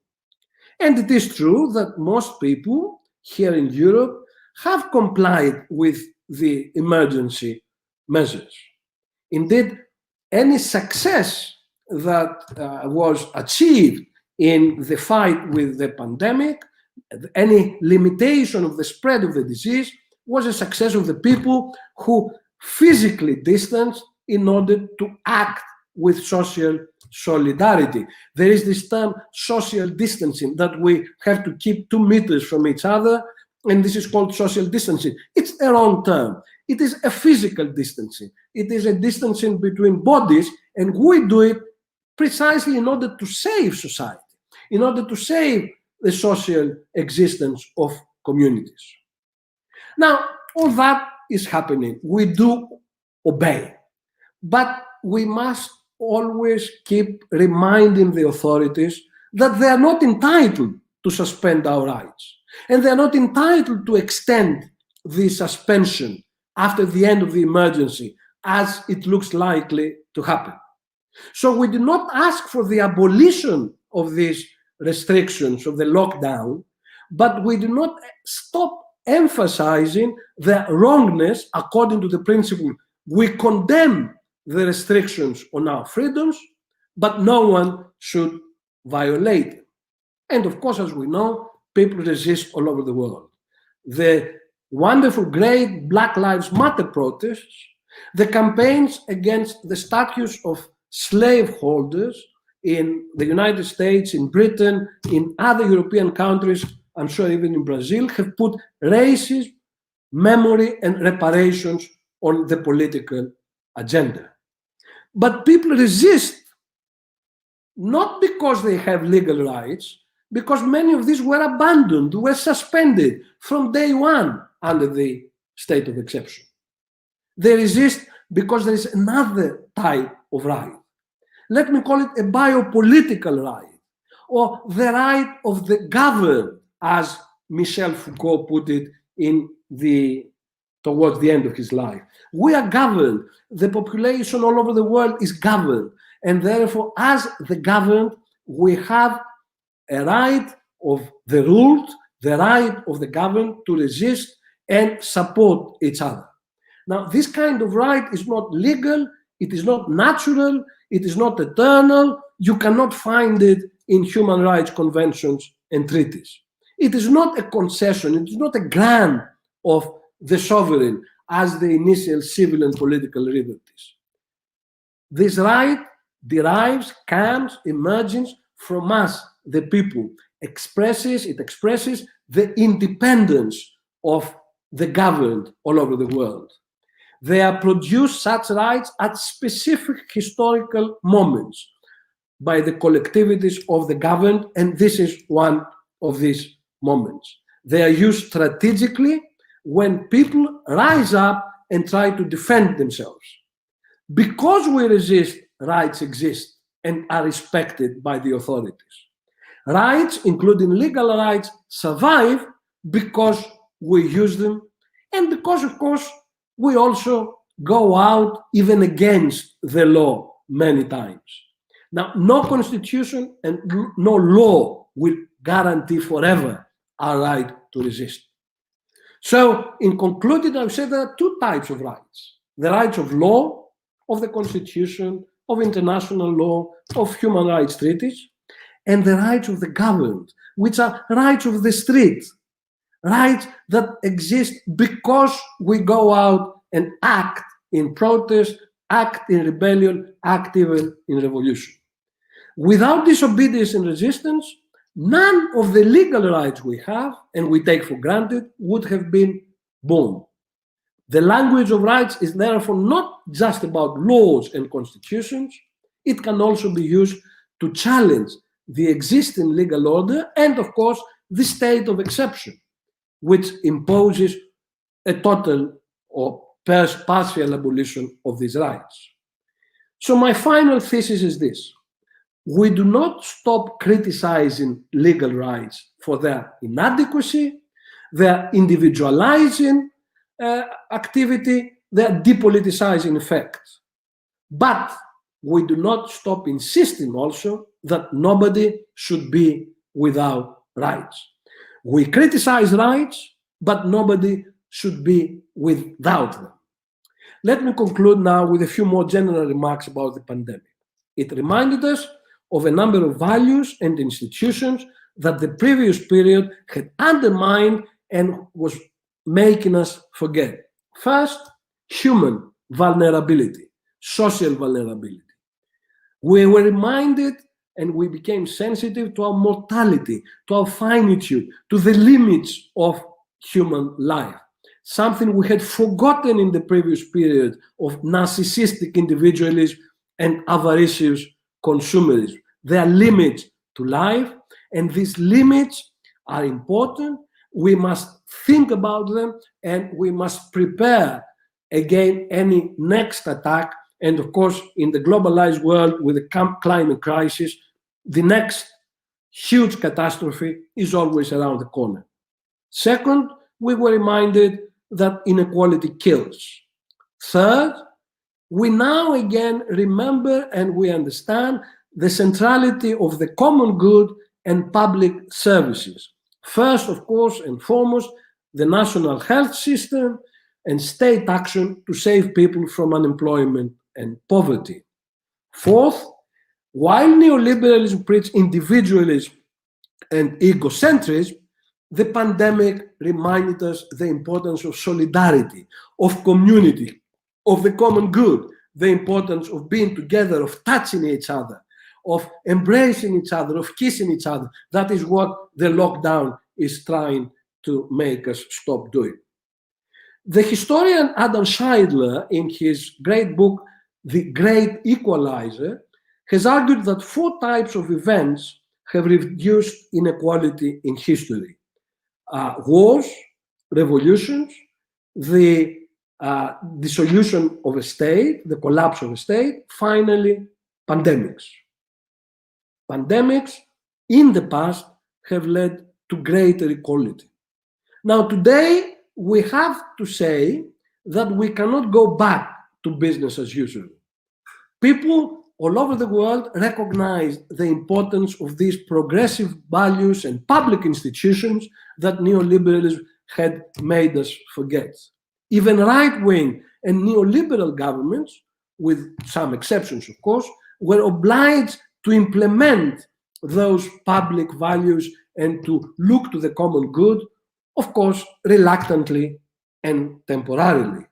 And it is true that most people here in Europe have complied with the emergency measures. Indeed, any success that was achieved in the fight with the pandemic, any limitation of the spread of the disease, was a success of the people who physically distanced in order to act with social solidarity. There is this term social distancing, that we have to keep 2 meters from each other, and this is called social distancing. It's a wrong term. It is a physical distancing. It is a distancing between bodies, and we do it precisely in order to save society, in order to save the social existence of communities. Now, all that is happening. We do obey, but we must always keep reminding the authorities that they are not entitled to suspend our rights, and they are not entitled to extend the suspension after the end of the emergency, as it looks likely to happen. So we do not ask for the abolition of these restrictions, of the lockdown, but we do not stop emphasizing the wrongness according to the principle we condemn the restrictions on our freedoms, but no one should violate them. And of course, as we know, people resist all over the world. The wonderful, great Black Lives Matter protests, the campaigns against the status of slaveholders in the United States, in Britain, in other European countries, I'm sure even in Brazil, have put racism, memory, and reparations on the political agenda. But people resist not because they have legal rights, because many of these were abandoned, were suspended from day one under the state of exception. They resist because there is another type of right. Let me call it a biopolitical right, or the right of the governed, as Michel Foucault put it towards the end of his life. We are governed. The population all over the world is governed. And therefore, as the governed, we have a right of the ruled, the right of the governed to resist and support each other. Now, this kind of right is not legal, it is not natural, it is not eternal. You cannot find it in human rights conventions and treaties. It is not a concession, it is not a grant of the sovereign as the initial civil and political liberties. This right derives, comes, emerges from us, the people. It expresses the independence of the governed all over the world. They are produced, such rights, at specific historical moments by the collectivities of the governed, and this is one of these moments. They are used strategically when people rise up and try to defend themselves. Because we resist, rights exist and are respected by the authorities. Rights, including legal rights, survive because we use them, and because, of course, we also go out even against the law many times. Now, no constitution and no law will guarantee forever our right to resist. So, in concluding, I would say there are two types of rights. The rights of law, of the constitution, of international law, of human rights treaties, and the rights of the governed, which are rights of the street, rights that exist because we go out and act in protest, act in rebellion, act even in revolution. Without disobedience and resistance, none of the legal rights we have and we take for granted would have been born. The language of rights is therefore not just about laws and constitutions. It can also be used to challenge the existing legal order and, of course, the state of exception, which imposes a total or partial abolition of these rights. So my final thesis is this. We do not stop criticizing legal rights for their inadequacy, their individualizing activity, their depoliticizing effect. But we do not stop insisting also that nobody should be without rights. We criticize rights, but nobody should be without them. Let me conclude now with a few more general remarks about the pandemic. It reminded us of a number of values and institutions that the previous period had undermined and was making us forget. First, human vulnerability, social vulnerability. We were reminded and we became sensitive to our mortality, to our finitude, to the limits of human life. Something we had forgotten in the previous period of narcissistic individualism and avaricious consumerism. There are limits to life, and these limits are important. We must think about them, and we must prepare against any next attack. And of course, in the globalized world with the climate crisis, the next huge catastrophe is always around the corner. Second, we were reminded that inequality kills. Third, we now again remember and we understand the centrality of the common good and public services. First, of course, and foremost, the national health system and state action to save people from unemployment and poverty. Fourth, while neoliberalism preaches individualism and egocentrism, the pandemic reminded us the importance of solidarity, of community, of the common good, the importance of being together, of touching each other, of embracing each other, of kissing each other. That is what the lockdown is trying to make us stop doing. The historian Adam Scheidler, in his great book, The Great Equalizer, has argued that 4 types of events have reduced inequality in history. Wars, revolutions, the dissolution of a state, the collapse of a state, finally, pandemics. Pandemics in the past have led to greater equality. Now, today, we have to say that we cannot go back to business as usual. People all over the world recognize the importance of these progressive values and public institutions that neoliberalism had made us forget. Even right-wing and neoliberal governments, with some exceptions, of course, were obliged to implement those public values and to look to the common good, of course, reluctantly and temporarily.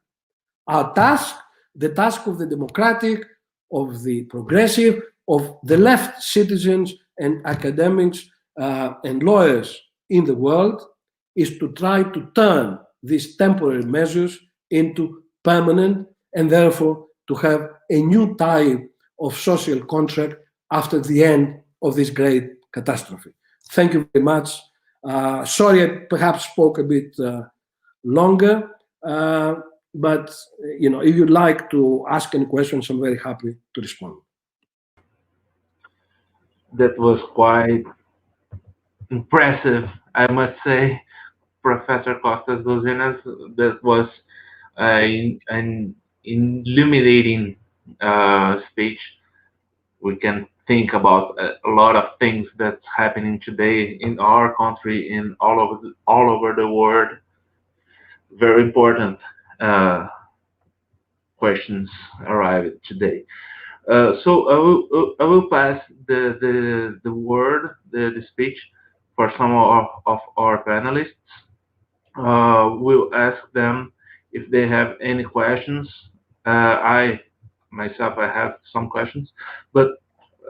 Our task, the task of the democratic, of the progressive, of the left citizens and academics and lawyers in the world, is to try to turn these temporary measures into permanent and therefore to have a new type of social contract after the end of this great catastrophe. Thank you very much. Sorry, I perhaps spoke a bit longer, but if you'd like to ask any questions, I'm very happy to respond. That was quite impressive, I must say, Professor Costas Douzinas. That was an illuminating speech. We can think about a lot of things that's happening today in our country, in all over the world. Very important questions arrived today. So I will pass the word, the speech, for some of our panelists. We'll ask them if they have any questions. I have some questions, but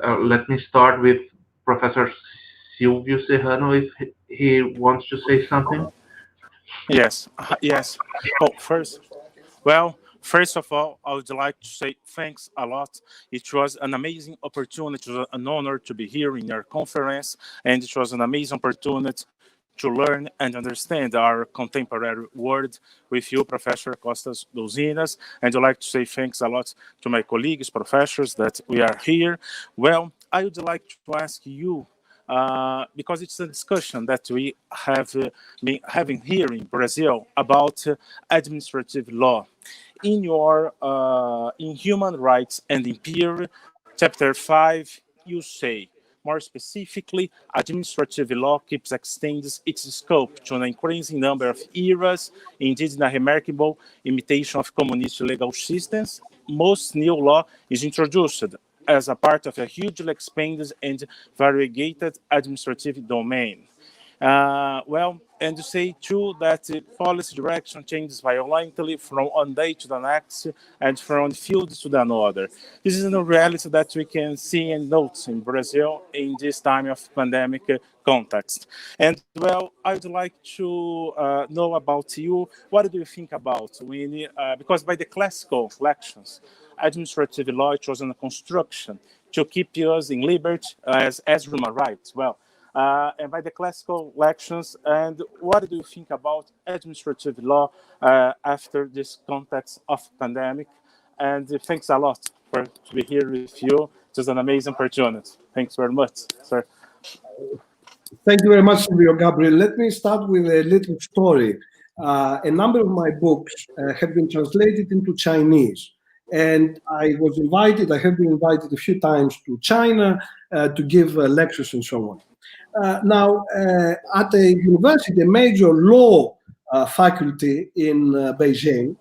Let me start with Professor Silvio Serrano, if he wants to say something. Yes, yes. Oh, first of all, I would like to say thanks a lot. It was an amazing opportunity, it was an honor to be here in your conference, and it was an amazing opportunity to learn and understand our contemporary world with you, Professor Costas Douzinas. And I'd like to say thanks a lot to my colleagues, professors, that we are here. Well, I would like to ask you, because it's a discussion that we have been having here in Brazil about administrative law. In your in human rights and in peer, chapter 5, you say, more specifically, administrative law keeps extends its scope to an increasing number of eras, indeed in a remarkable imitation of communist legal systems. Most new law is introduced as a part of a hugely expanded and variegated administrative domain. And to say too that the policy direction changes violently from one day to the next and from one field to another. This is a reality that we can see and note in Brazil in this time of pandemic context. And well, I would like to know about you. What do you think about when, because by the classical lections, administrative law, it was a construction to keep us in liberty as human rights. Well, and by the classical lections, and what do you think about administrative law after this context of pandemic? And thanks a lot for to be here with you. It was an amazing opportunity. Thanks very much, sir. Thank you very much, Silvio Gabriel. Let me start with a little story. A number of my books have been translated into Chinese. And I have been invited a few times to China to give lectures and so on. Now, at a university, a major law faculty in Beijing,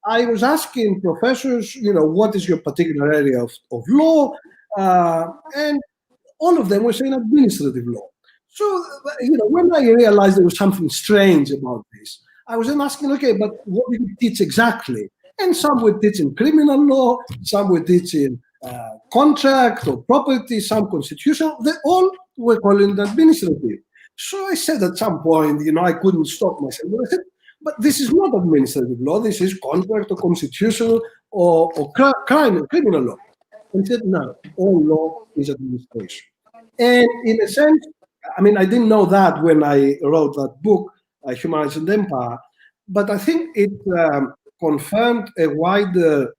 I was asking professors, what is your particular area of law? And all of them were saying administrative law. So, when I realized there was something strange about this, I was then asking, okay, but what do you teach exactly? And some were teaching criminal law, some were teaching contract or property, some constitution. They all were calling it administrative. So I said at some point, I couldn't stop myself. But I said, but this is not administrative law. This is contract or constitutional or criminal law. And he said, no, all law is administration. And in a sense, I didn't know that when I wrote that book, Human Rights and Empire, but I think it confirmed a wider,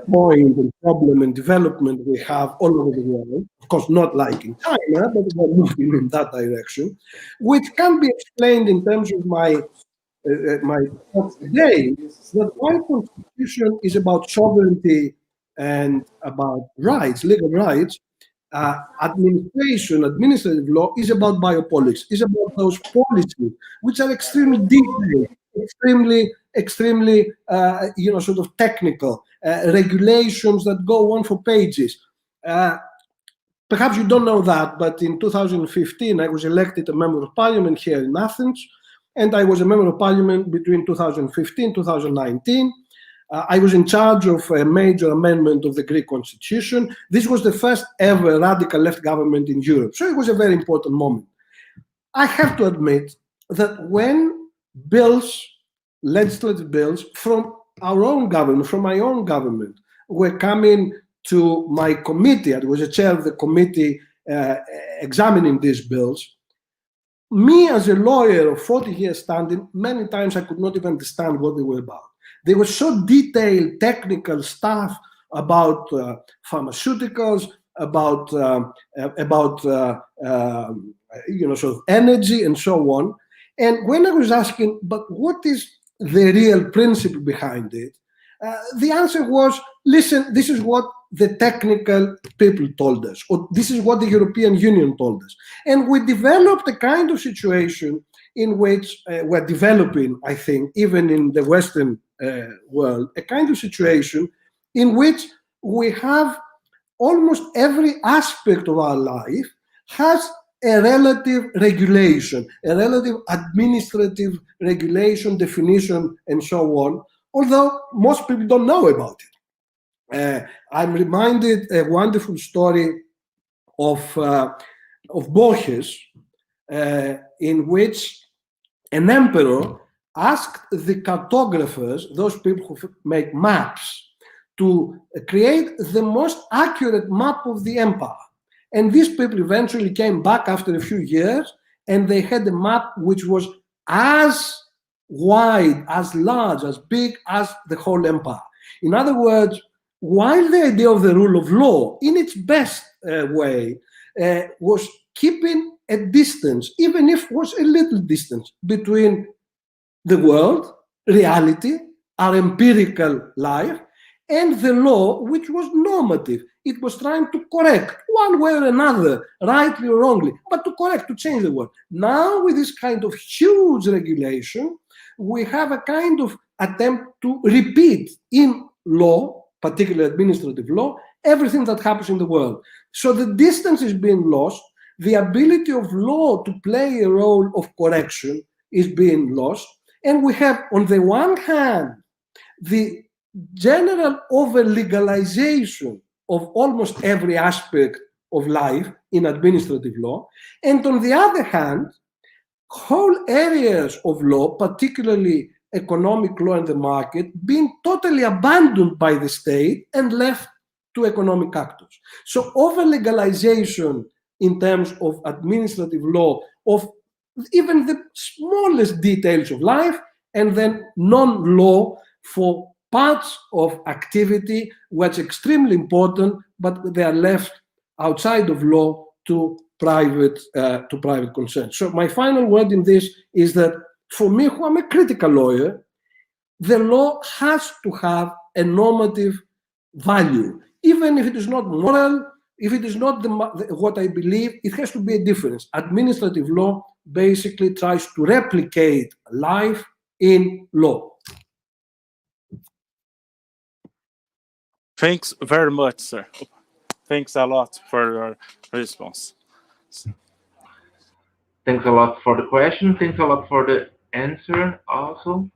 point and problem and development we have all over the world. Of course, not like in China, but we're moving in that direction, which can be explained in terms of my talk today, that while constitution is about sovereignty and about rights, legal rights, administrative law is about biopolitics, is about those policies which are extremely detailed, extremely, sort of technical, regulations that go on for pages. Perhaps you don't know that, but in 2015, I was elected a member of parliament here in Athens, and I was a member of parliament between 2015 and 2019. I was in charge of a major amendment of the Greek constitution. This was the first ever radical left government in Europe. So it was a very important moment. I have to admit that when legislative bills from our own government, from my own government, were coming to my committee, I was a chair of the committee examining these bills, me as a lawyer of 40 years standing, many times I could not even understand what they were about. They were so detailed, technical stuff about pharmaceuticals, about sort of energy and so on. And when I was asking, but what is the real principle behind it? The answer was, listen, this is what the technical people told us, or this is what the European Union told us. And we developed a kind of situation in which we're developing, I think, even in the Western world, a kind of situation in which we have almost every aspect of our life has a relative regulation, a relative administrative regulation, definition, and so on, although most people don't know about it. I'm reminded a wonderful story of Borges, in which an emperor asked the cartographers, those people who make maps, to create the most accurate map of the empire. And these people eventually came back after a few years, and they had a map which was as wide, as large, as big as the whole empire. In other words, while the idea of the rule of law, in its best way, was keeping a distance, even if it was a little distance, between the world, reality, our empirical life, and the law, which was normative. It was trying to correct one way or another, rightly or wrongly, but to correct, to change the world. Now, with this kind of huge regulation, we have a kind of attempt to repeat in law, particularly administrative law, everything that happens in the world. So the distance is being lost. The ability of law to play a role of correction is being lost. And we have, on the one hand, the general over-legalization of almost every aspect of life in administrative law. And on the other hand, whole areas of law, particularly economic law and the market, being totally abandoned by the state and left to economic actors. So over-legalization in terms of administrative law, of even the smallest details of life, and then non-law for parts of activity which are extremely important, but they are left outside of law to private concern. So my final word in this is that for me, who am a critical lawyer, the law has to have a normative value. Even if it is not moral, if it is not what I believe, it has to be a difference. Administrative law basically tries to replicate life in law. Thanks very much, sir. Thanks a lot for your response. Thanks a lot for the question. Thanks a lot for the answer also,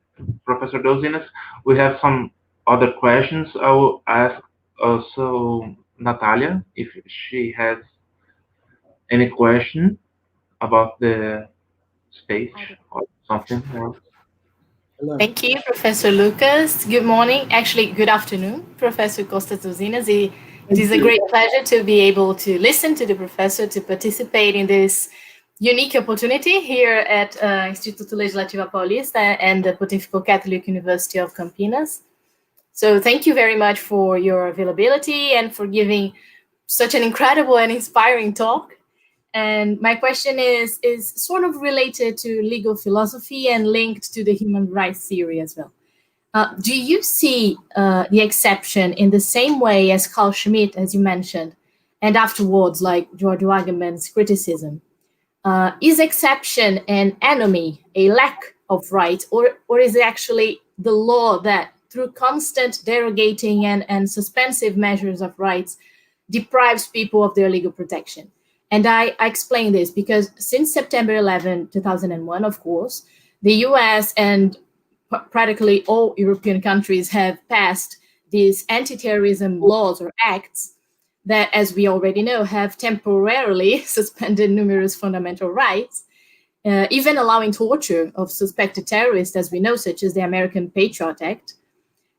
Professor Douzinas. We have some other questions. I will ask also Nathalia if she has any question about the stage or something else. Thank you, Professor Lucas. Good morning. Actually, good afternoon, Professor Costas Douzinas. It is a great pleasure to be able to listen to the professor, to participate in this unique opportunity here at Instituto Legislativo Paulista and the Pontifical Catholic University of Campinas. So thank you very much for your availability and for giving such an incredible and inspiring talk. And my question is sort of related to legal philosophy and linked to the human rights theory as well. Do you see the exception in the same way as Carl Schmitt, as you mentioned, and afterwards, like George Agamemnon's criticism? Is exception an enemy, a lack of rights, or is it actually the law that, through constant derogating and suspensive measures of rights, deprives people of their legal protection? And I explain this because since September 11, 2001, of course, the US and practically all European countries have passed these anti-terrorism laws or acts that, as we already know, have temporarily suspended numerous fundamental rights, even allowing torture of suspected terrorists, as we know, such as the American Patriot Act.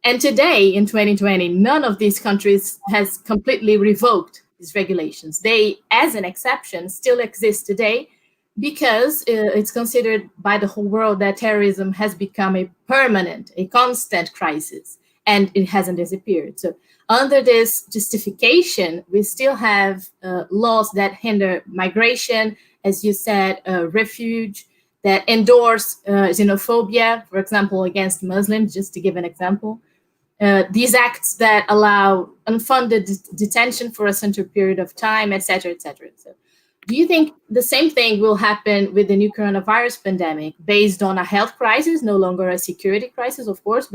And today, in 2020, none of these countries has completely revoked these regulations. They, as an exception, still exist today because it's considered by the whole world that terrorism has become a permanent, a constant crisis, and it hasn't disappeared. So under this justification, we still have laws that hinder migration, as you said, refuge, that endorse xenophobia, for example, against Muslims, just to give an example. These acts that allow unfunded detention for a certain period of time, et cetera, et cetera. So do you think the same thing will happen with the new coronavirus pandemic based on a health crisis, no longer a security crisis, of course,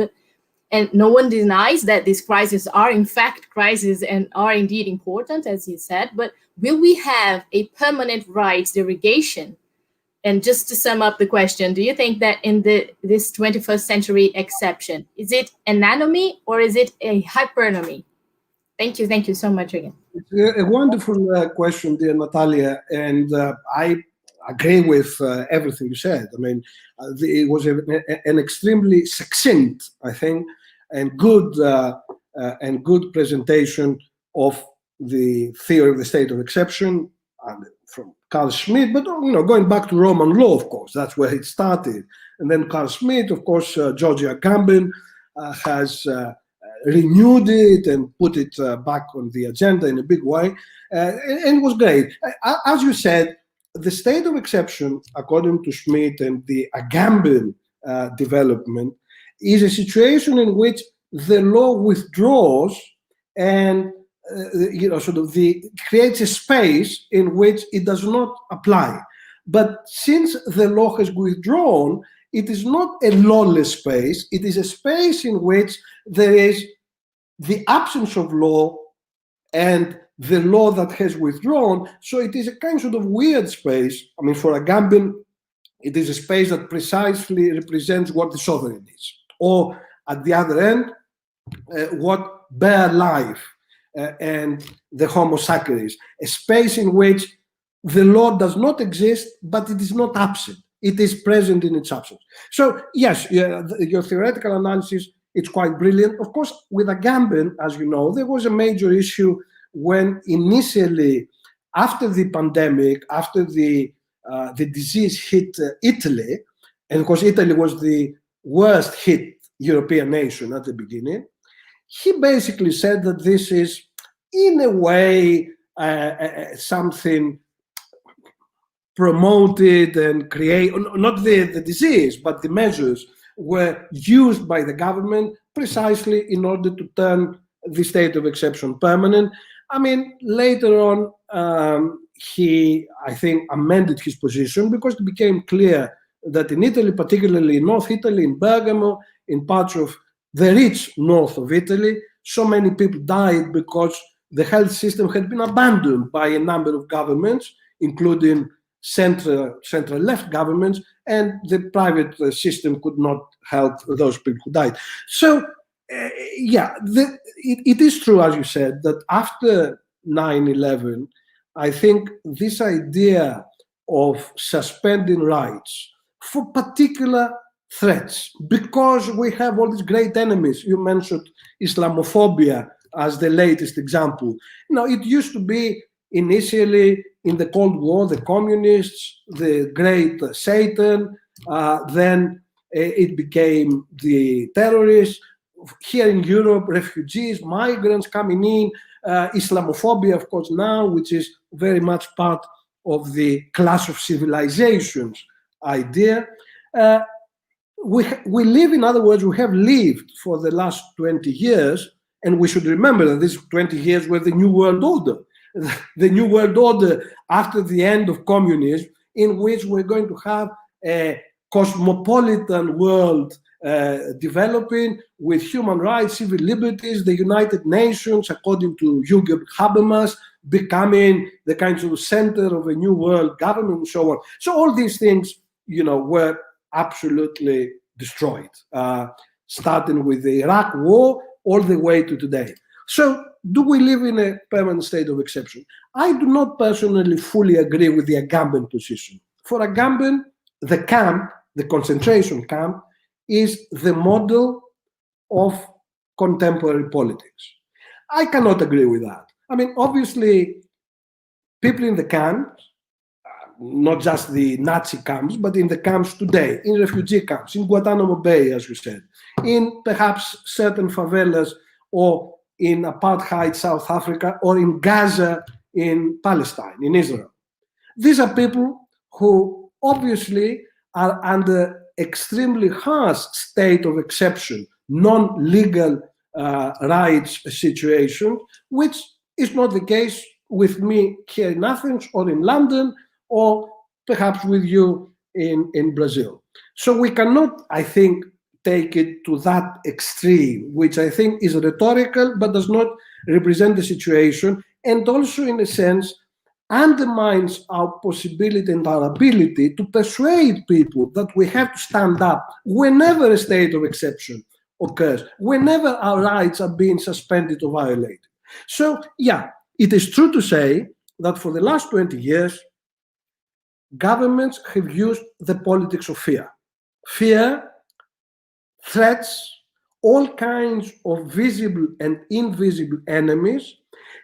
and no one denies that these crises are in fact crises and are indeed important, as you said, but will we have a permanent rights derogation? And just to sum up the question, do you think that in this 21st century exception, is it an anomy or is it a hypernomy? Thank you so much again. It's a wonderful question, dear Nathalia, and I agree with everything you said. I mean, it was an extremely succinct, I think, and good presentation of the theory of the state of exception from Carl Schmitt, but going back to Roman law, of course, that's where it started. And then Carl Schmitt, of course, George Agamben has renewed it and put it back on the agenda in a big way, and it was great. As you said, the state of exception, according to Schmitt and the Agamben development, is a situation in which the law withdraws and creates a space in which it does not apply. But since the law has withdrawn, it is not a lawless space. It is a space in which there is the absence of law and the law that has withdrawn. So it is a kind of weird space. I mean, for Agamben, it is a space that precisely represents what the sovereign is. Or at the other end, what bare life and the Homo saceres, a space in which the law does not exist, but it is not absent. It is present in its absence. So yes, your theoretical analysis, it's quite brilliant. Of course, with Agamben, as you know, there was a major issue when initially, after the pandemic, after the disease hit Italy, and of course Italy was the worst hit European nation at the beginning, he basically said that this is, in a way, something promoted and created, not the disease, but the measures were used by the government precisely in order to turn the state of exception permanent. I mean, later on, he, I think, amended his position because it became clear that in Italy, particularly in North Italy, in Bergamo, in parts of the rich north of Italy, so many people died because the health system had been abandoned by a number of governments, including center-left governments, and the private system could not help those people who died. So, it is true, as you said, that after 9/11, I think this idea of suspending rights for particular threats, because we have all these great enemies. You mentioned Islamophobia as the latest example. It used to be initially in the Cold War, the communists, the great Satan, then it became the terrorists. Here in Europe, refugees, migrants coming in, Islamophobia, of course, now, which is very much part of the clash of civilizations idea. We live, in other words, we have lived for the last 20 years, and we should remember that these 20 years were the New World Order. The New World Order after the end of communism, in which we're going to have a cosmopolitan world developing with human rights, civil liberties, the United Nations, according to Jürgen Habermas, becoming the kind of center of a new world government and so on. So all these things, were absolutely destroyed, starting with the Iraq War all the way to today. So do we live in a permanent state of exception? I do not personally fully agree with the Agamben position. For Agamben, the camp, the concentration camp, is the model of contemporary politics. I cannot agree with that. I mean, obviously, people in the camps, not just the Nazi camps, but in the camps today, in refugee camps, in Guantanamo Bay, as you said, in perhaps certain favelas, or in apartheid South Africa, or in Gaza in Palestine, in Israel. These are people who obviously are under extremely harsh state of exception, non-legal rights situation, which is not the case with me here in Athens or in London, or perhaps with you in Brazil. So we cannot, I think, take it to that extreme, which I think is rhetorical, but does not represent the situation, and also, in a sense, undermines our possibility and our ability to persuade people that we have to stand up whenever a state of exception occurs, whenever our rights are being suspended or violated. So, yeah, it is true to say that for the last 20 years, governments have used the politics of fear. Fear, threats, all kinds of visible and invisible enemies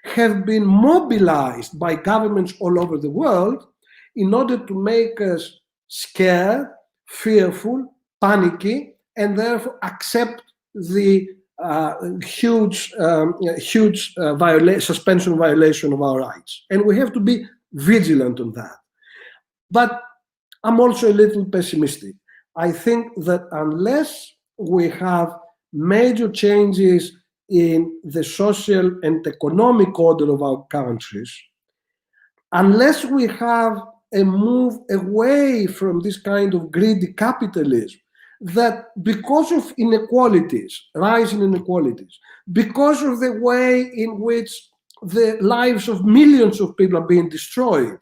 have been mobilized by governments all over the world in order to make us scared, fearful, panicky, and therefore accept the huge suspension violation of our rights. And we have to be vigilant on that. But I'm also a little pessimistic. I think that unless we have major changes in the social and economic order of our countries, unless we have a move away from this kind of greedy capitalism, that because of inequalities, rising inequalities, because of the way in which the lives of millions of people are being destroyed,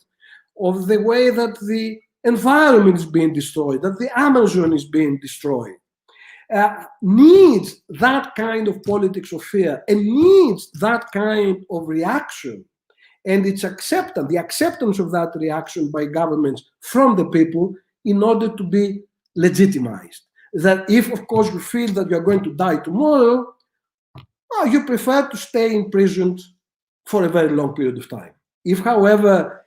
of the way that the environment is being destroyed, that the Amazon is being destroyed, needs that kind of politics of fear and needs that kind of reaction and its acceptance, the acceptance of that reaction by governments from the people in order to be legitimized. That if, of course, you feel that you're going to die tomorrow, well, you prefer to stay imprisoned for a very long period of time. If, however,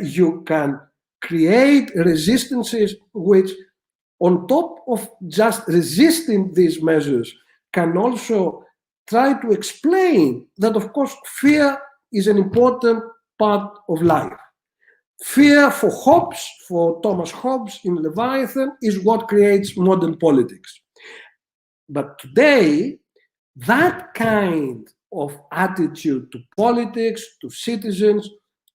you can create resistances which, on top of just resisting these measures, can also try to explain that, of course, fear is an important part of life. Fear for Hobbes, for Thomas Hobbes in Leviathan, is what creates modern politics. But today, that kind of attitude to politics, to citizens,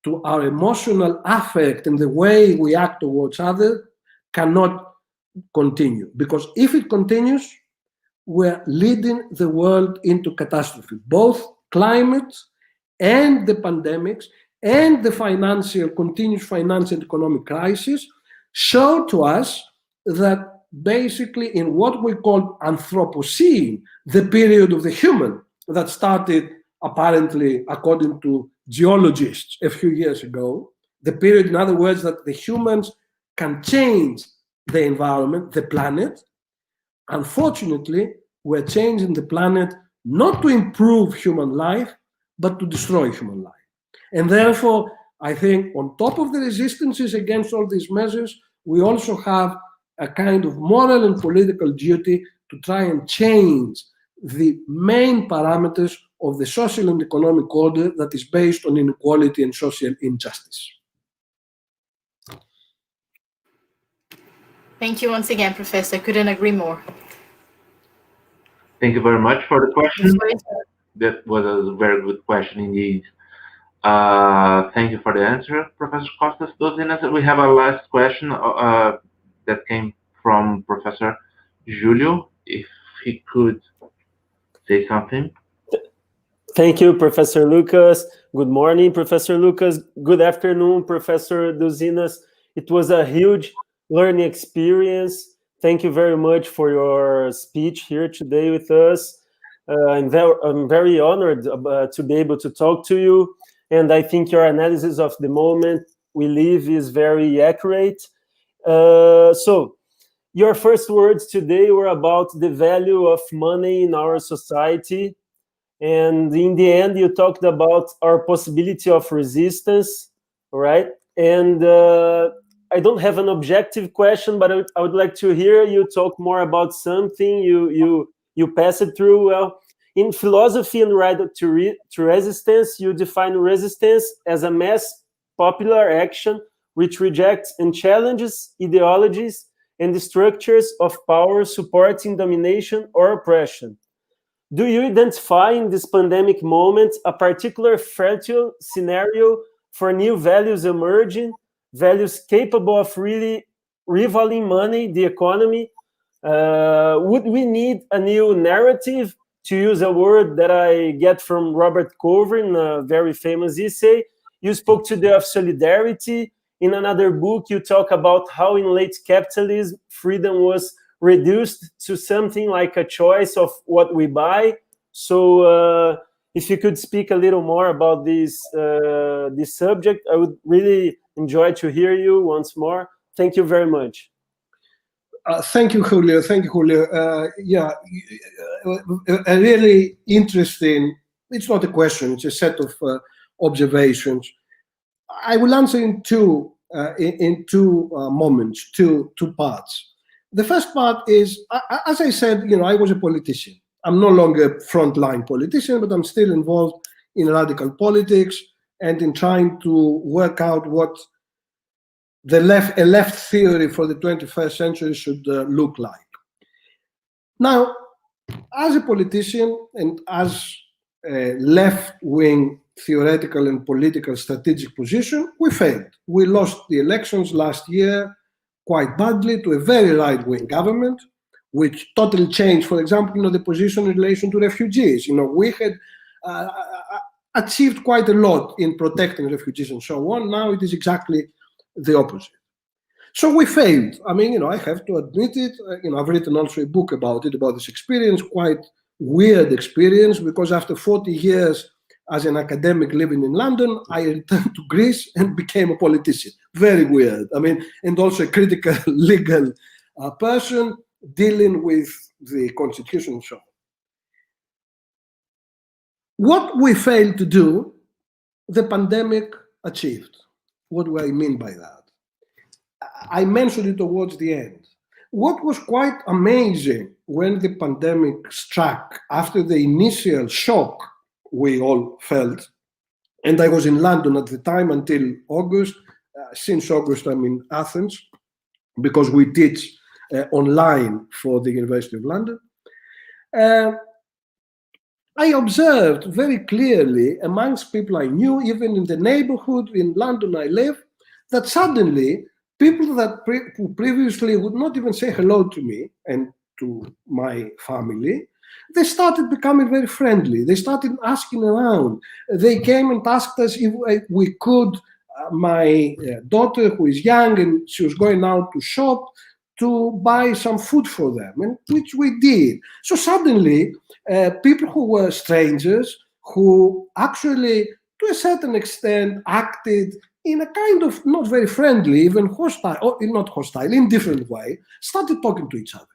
to our emotional affect and the way we act towards others cannot continue. Because if it continues, we're leading the world into catastrophe. Both climate and the pandemics and the continuous financial and economic crisis show to us that basically in what we call Anthropocene, the period of the human that started apparently, according to geologists, a few years ago, the period, in other words, that the humans can change the environment, the planet. Unfortunately, we're changing the planet not to improve human life, but to destroy human life. And therefore, I think on top of the resistances against all these measures, we also have a kind of moral and political duty to try and change the main parameters of the social and economic order that is based on inequality and social injustice. Thank you once again, Professor. I couldn't agree more. Thank you very much for the question. That was a very good question indeed. Thank you for the answer, Professor Costas Douzinas. We have a last question that came from Professor Julio, if he could say something. Thank you, Professor Lucas. Good morning, Professor Lucas. Good afternoon, Professor Douzinas. It was a huge learning experience. Thank you very much for your speech here today with us. I'm very honored to be able to talk to you. And I think your analysis of the moment we live is very accurate. So your first words today were about the value of money in our society. And in the end, you talked about our possibility of resistance, right? And I don't have an objective question, but I would like to hear you talk more about something you passed through. Well, in philosophy and right to resistance, you define resistance as a mass popular action which rejects and challenges ideologies and the structures of power supporting domination or oppression. Do you identify in this pandemic moment a particular fertile scenario for new values emerging, values capable of really rivaling money, the economy? Would we need a new narrative, to use a word that I get from Robert Cover, a very famous essay? You spoke today of solidarity. In another book, you talk about how in late capitalism, freedom was reduced to something like a choice of what we buy. So if you could speak a little more about this subject, I would really enjoy to hear you once more. Thank you very much. Thank you, Julio. Thank you, Julio. Yeah, a really interesting, it's not a question, it's a set of observations. I will answer in two moments, two parts. The first part is, as I said, I was a politician. I'm no longer a frontline politician, but I'm still involved in radical politics and in trying to work out what a left theory for the 21st century should look like. Now, as a politician and as a left-wing theoretical and political strategic position, we failed. We lost the elections last year quite badly to a very right-wing government, which totally changed, for example, the position in relation to refugees. We had achieved quite a lot in protecting refugees and so on. Now it is exactly the opposite. So we failed. I mean, I have to admit it. I've written also a book about it, about this experience, quite weird experience, because after 40 years as an academic living in London, I returned to Greece and became a politician. Very weird. I mean, and also a critical legal person dealing with the constitution and so on. What we failed to do, the pandemic achieved. What do I mean by that? I mentioned it towards the end. What was quite amazing when the pandemic struck, after the initial shock we all felt, and I was in London at the time until August. Since August, I'm in Athens because we teach online for the University of London. I observed very clearly amongst people I knew, even in the neighborhood in London I live, that suddenly people that who previously would not even say hello to me and to my family, they started becoming very friendly. They started asking around. They came and asked us if we could, my daughter who is young and she was going out to shop, to buy some food for them, and which we did. So suddenly, people who were strangers, who actually, to a certain extent, acted in a kind of not very friendly, even hostile, or not hostile, indifferent way, started talking to each other.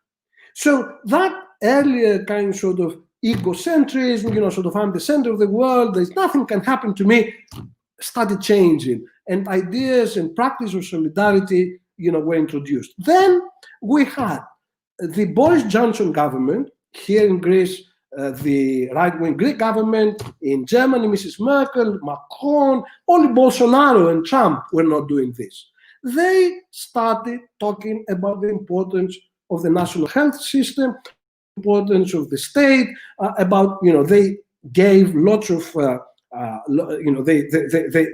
So that earlier kind sort of egocentrism, sort of I'm the center of the world, there's nothing can happen to me, started changing, and ideas and practice of solidarity, were introduced. Then we had the Boris Johnson government here in Greece, the right-wing Greek government, in Germany, Mrs. Merkel, Macron, only Bolsonaro and Trump were not doing this. They started talking about the importance of the national health system, importance of the state, about, they gave lots of,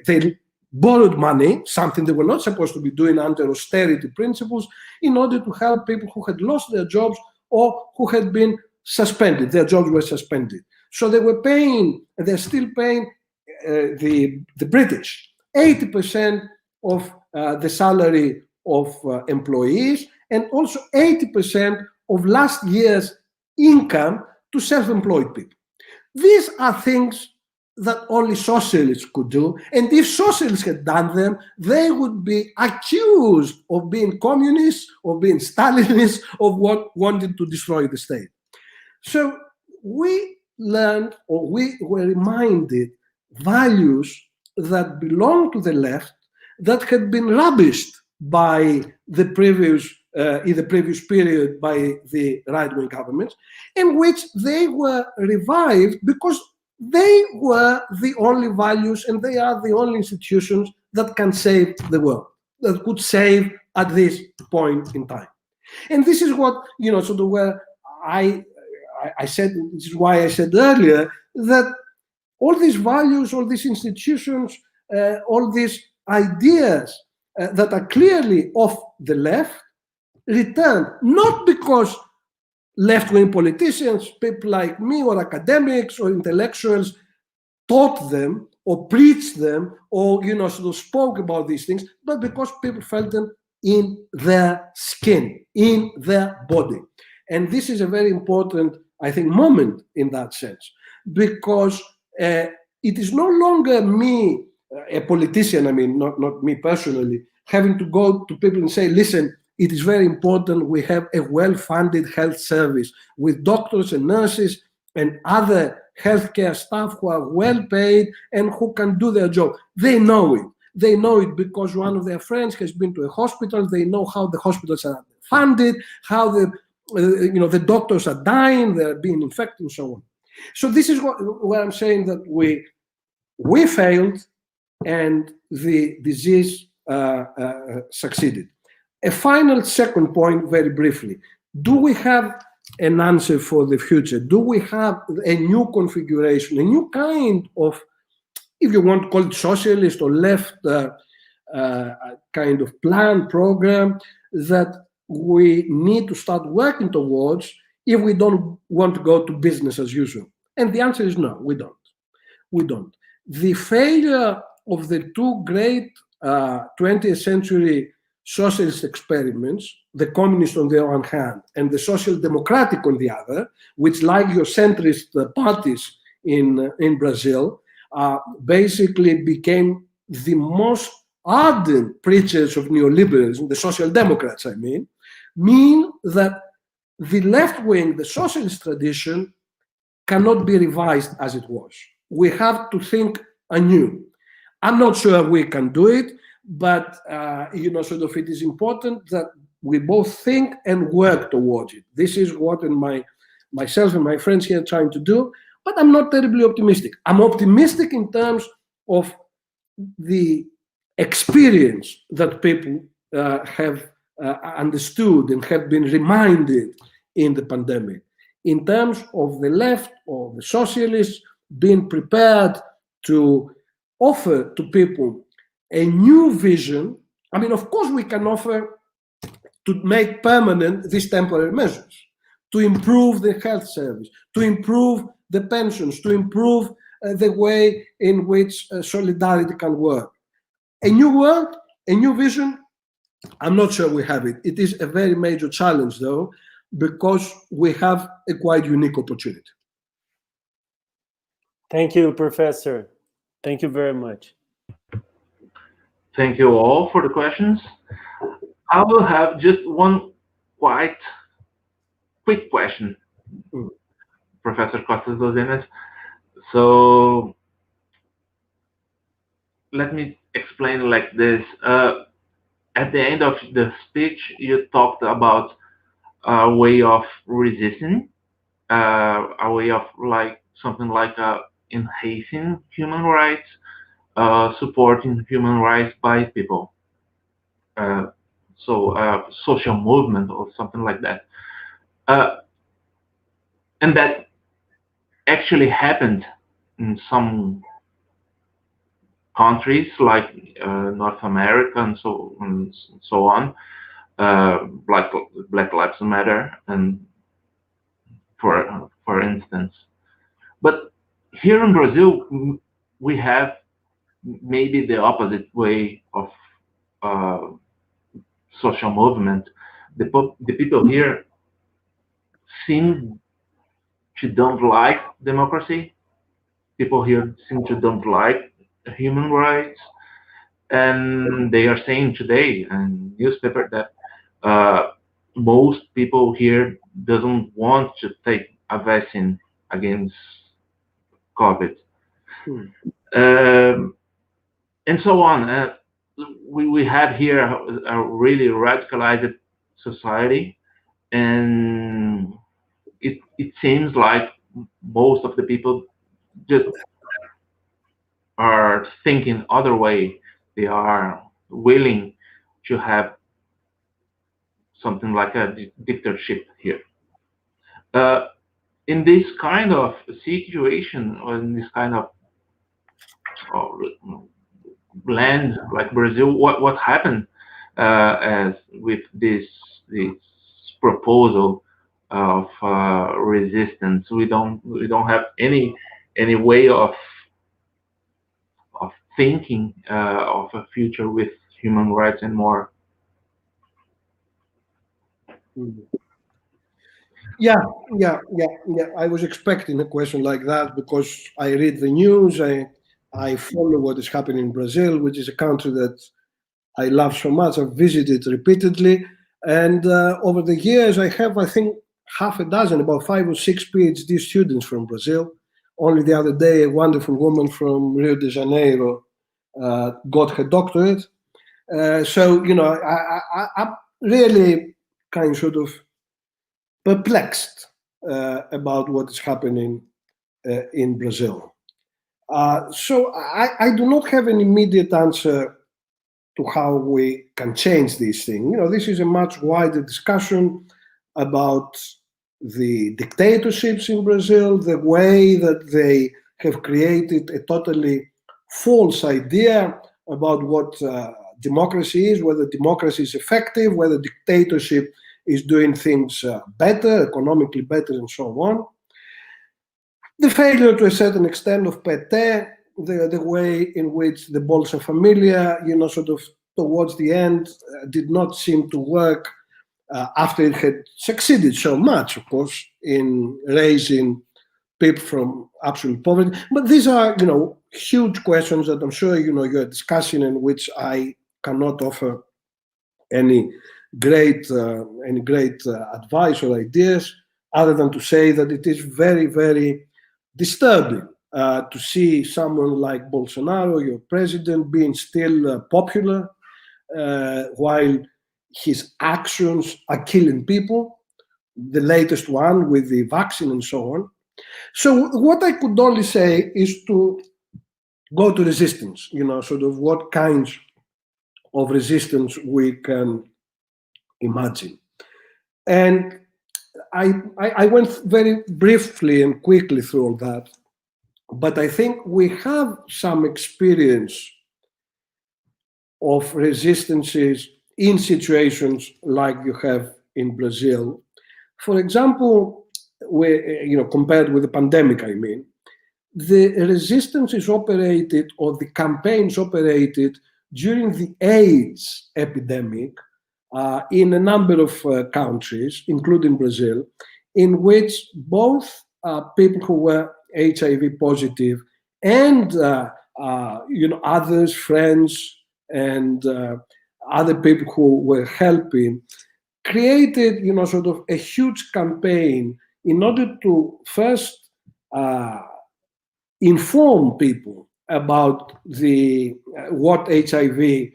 they borrowed money, something they were not supposed to be doing under austerity principles, in order to help people who had lost their jobs or who had been suspended. Their jobs were suspended. So they were paying, they're still paying the British 80% of the salary of employees, and also 80% of last year's income to self-employed people. These are things that only socialists could do, and if socialists had done them, they would be accused of being communists, of being Stalinists, of what wanted to destroy the state. So we learned, or we were reminded, values that belong to the left that had been rubbished by the previous in the previous period by the right-wing governments, in which they were revived because they were the only values and they are the only institutions that can save the world, that could save at this point in time. And this is what, sort of where I said, this is why I said earlier that all these values, all these institutions, all these ideas that are clearly of the left returned, not because left-wing politicians, people like me or academics or intellectuals taught them or preached them or, sort of spoke about these things, but because people felt them in their skin, in their body. And this is a very important, I think, moment in that sense, because It is no longer me, a politician, I mean, not me personally, having to go to people and say, listen, it is very important we have a well-funded health service with doctors and nurses and other healthcare staff who are well paid and who can do their job. They know it. They know it because one of their friends has been to a hospital. They know how the hospitals are funded, how the doctors are dying, they're being infected, and so on. So this is what I'm saying, that we failed and the disease succeeded. A final second point, very briefly. Do we have an answer for the future? Do we have a new configuration, a new kind of, if you want to call it socialist or left kind of plan, program that we need to start working towards if we don't want to go to business as usual? And the answer is no, we don't. We don't. The failure of the two great 20th century socialist experiments, the communist on the one hand and the social democratic on the other, which, like your centrist parties in Brazil, basically became the most ardent preachers of neoliberalism, the social democrats, I mean that the left wing, the socialist tradition, cannot be revised as it was. We have to think anew. I'm not sure we can do it, but it is important that we both think and work towards it. This is what myself and my friends here are trying to do, but I'm not terribly optimistic. I'm optimistic in terms of the experience that people have understood and have been reminded in the pandemic. In terms of the left or the socialists being prepared to offer to people a new vision. I mean, of course, we can offer to make permanent these temporary measures, to improve the health service, to improve the pensions, to improve the way in which solidarity can work. A new world, a new vision, I'm not sure we have it. It is a very major challenge, though, because we have a quite unique opportunity. Thank you, Professor. Thank you very much. Thank you all for the questions. I will have just one quite quick question, Professor Costas Douzinas. So let me explain like this. At the end of the speech, you talked about a way of resisting, a way of something like enhancing human rights, supporting human rights by people. Social movement or something like that. And that actually happened in some countries like North America and so on, Black Lives Matter, and for instance. But here in Brazil, we have maybe the opposite way of social movement. The people here seem to don't like democracy. People here seem to don't like human rights, and they are saying today in newspaper that most people here doesn't want to take a vaccine against COVID, and so on. We have here a really radicalized society, and it seems like most of the people just are thinking other way. They are willing to have something like a dictatorship here. In this kind of situation, or in this kind of land like Brazil, what happened as with this proposal of resistance? We don't have any way of thinking of a future with human rights and more. Yeah. I was expecting a question like that because I read the news, I follow what is happening in Brazil, which is a country that I love so much. I've visited repeatedly. And over the years, I have, I think, half a dozen, about 5 or 6 PhD students from Brazil. Only the other day, a wonderful woman from Rio de Janeiro got her doctorate. So, I'm really kind of perplexed about what is happening in Brazil. So I do not have an immediate answer to how we can change these things. This is a much wider discussion about the dictatorships in Brazil, the way that they have created a totally false idea about what democracy is, whether democracy is effective, whether dictatorship is doing things better, economically better, and so on. The failure to a certain extent of PT, the way in which the Bolsa Familia, sort of towards the end, did not seem to work after it had succeeded so much, of course, in raising people from absolute poverty. But these are, huge questions that I'm sure, you're discussing, and which I cannot offer any great advice or ideas, other than to say that it is very, very disturbing to see someone like Bolsonaro, your president, being still popular while his actions are killing people, the latest one with the vaccine and so on. So what I could only say is to go to resistance, sort of what kinds of resistance we can imagine. And I went very briefly and quickly through all that, but I think we have some experience of resistances in situations like you have in Brazil. For example, compared with the pandemic, I mean, the resistance is operated, or the campaigns operated during the AIDS epidemic in a number of countries, including Brazil, in which both people who were HIV positive and others, friends, and other people who were helping, created sort of a huge campaign in order to first inform people about what HIV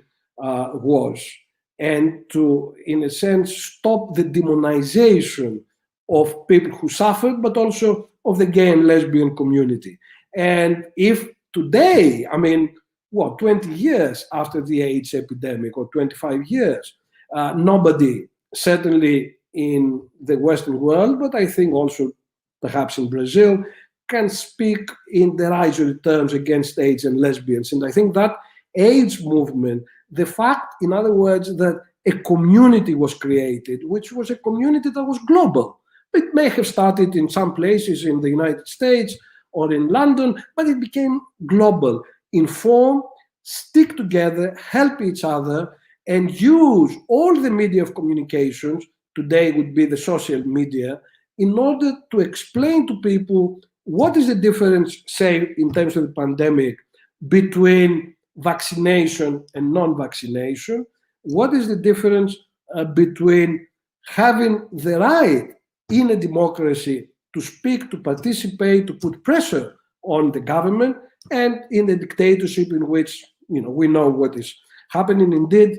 was, and to, in a sense, stop the demonization of people who suffered, but also of the gay and lesbian community. And if today, 20 years after the AIDS epidemic, or 25 years, nobody, certainly in the Western world, but I think also perhaps in Brazil, can speak in derisory terms against AIDS and lesbians. And I think that AIDS movement, the fact, in other words, that a community was created, which was a community that was global. It may have started in some places in the United States or in London, but it became global. Inform, stick together, help each other, and use all the media of communications, today would be the social media, in order to explain to people what is the difference, say, in terms of the pandemic, between vaccination and non-vaccination. What is the difference between having the right in a democracy to speak, to participate, to put pressure on the government, and in the dictatorship in which, we know what is happening. Indeed,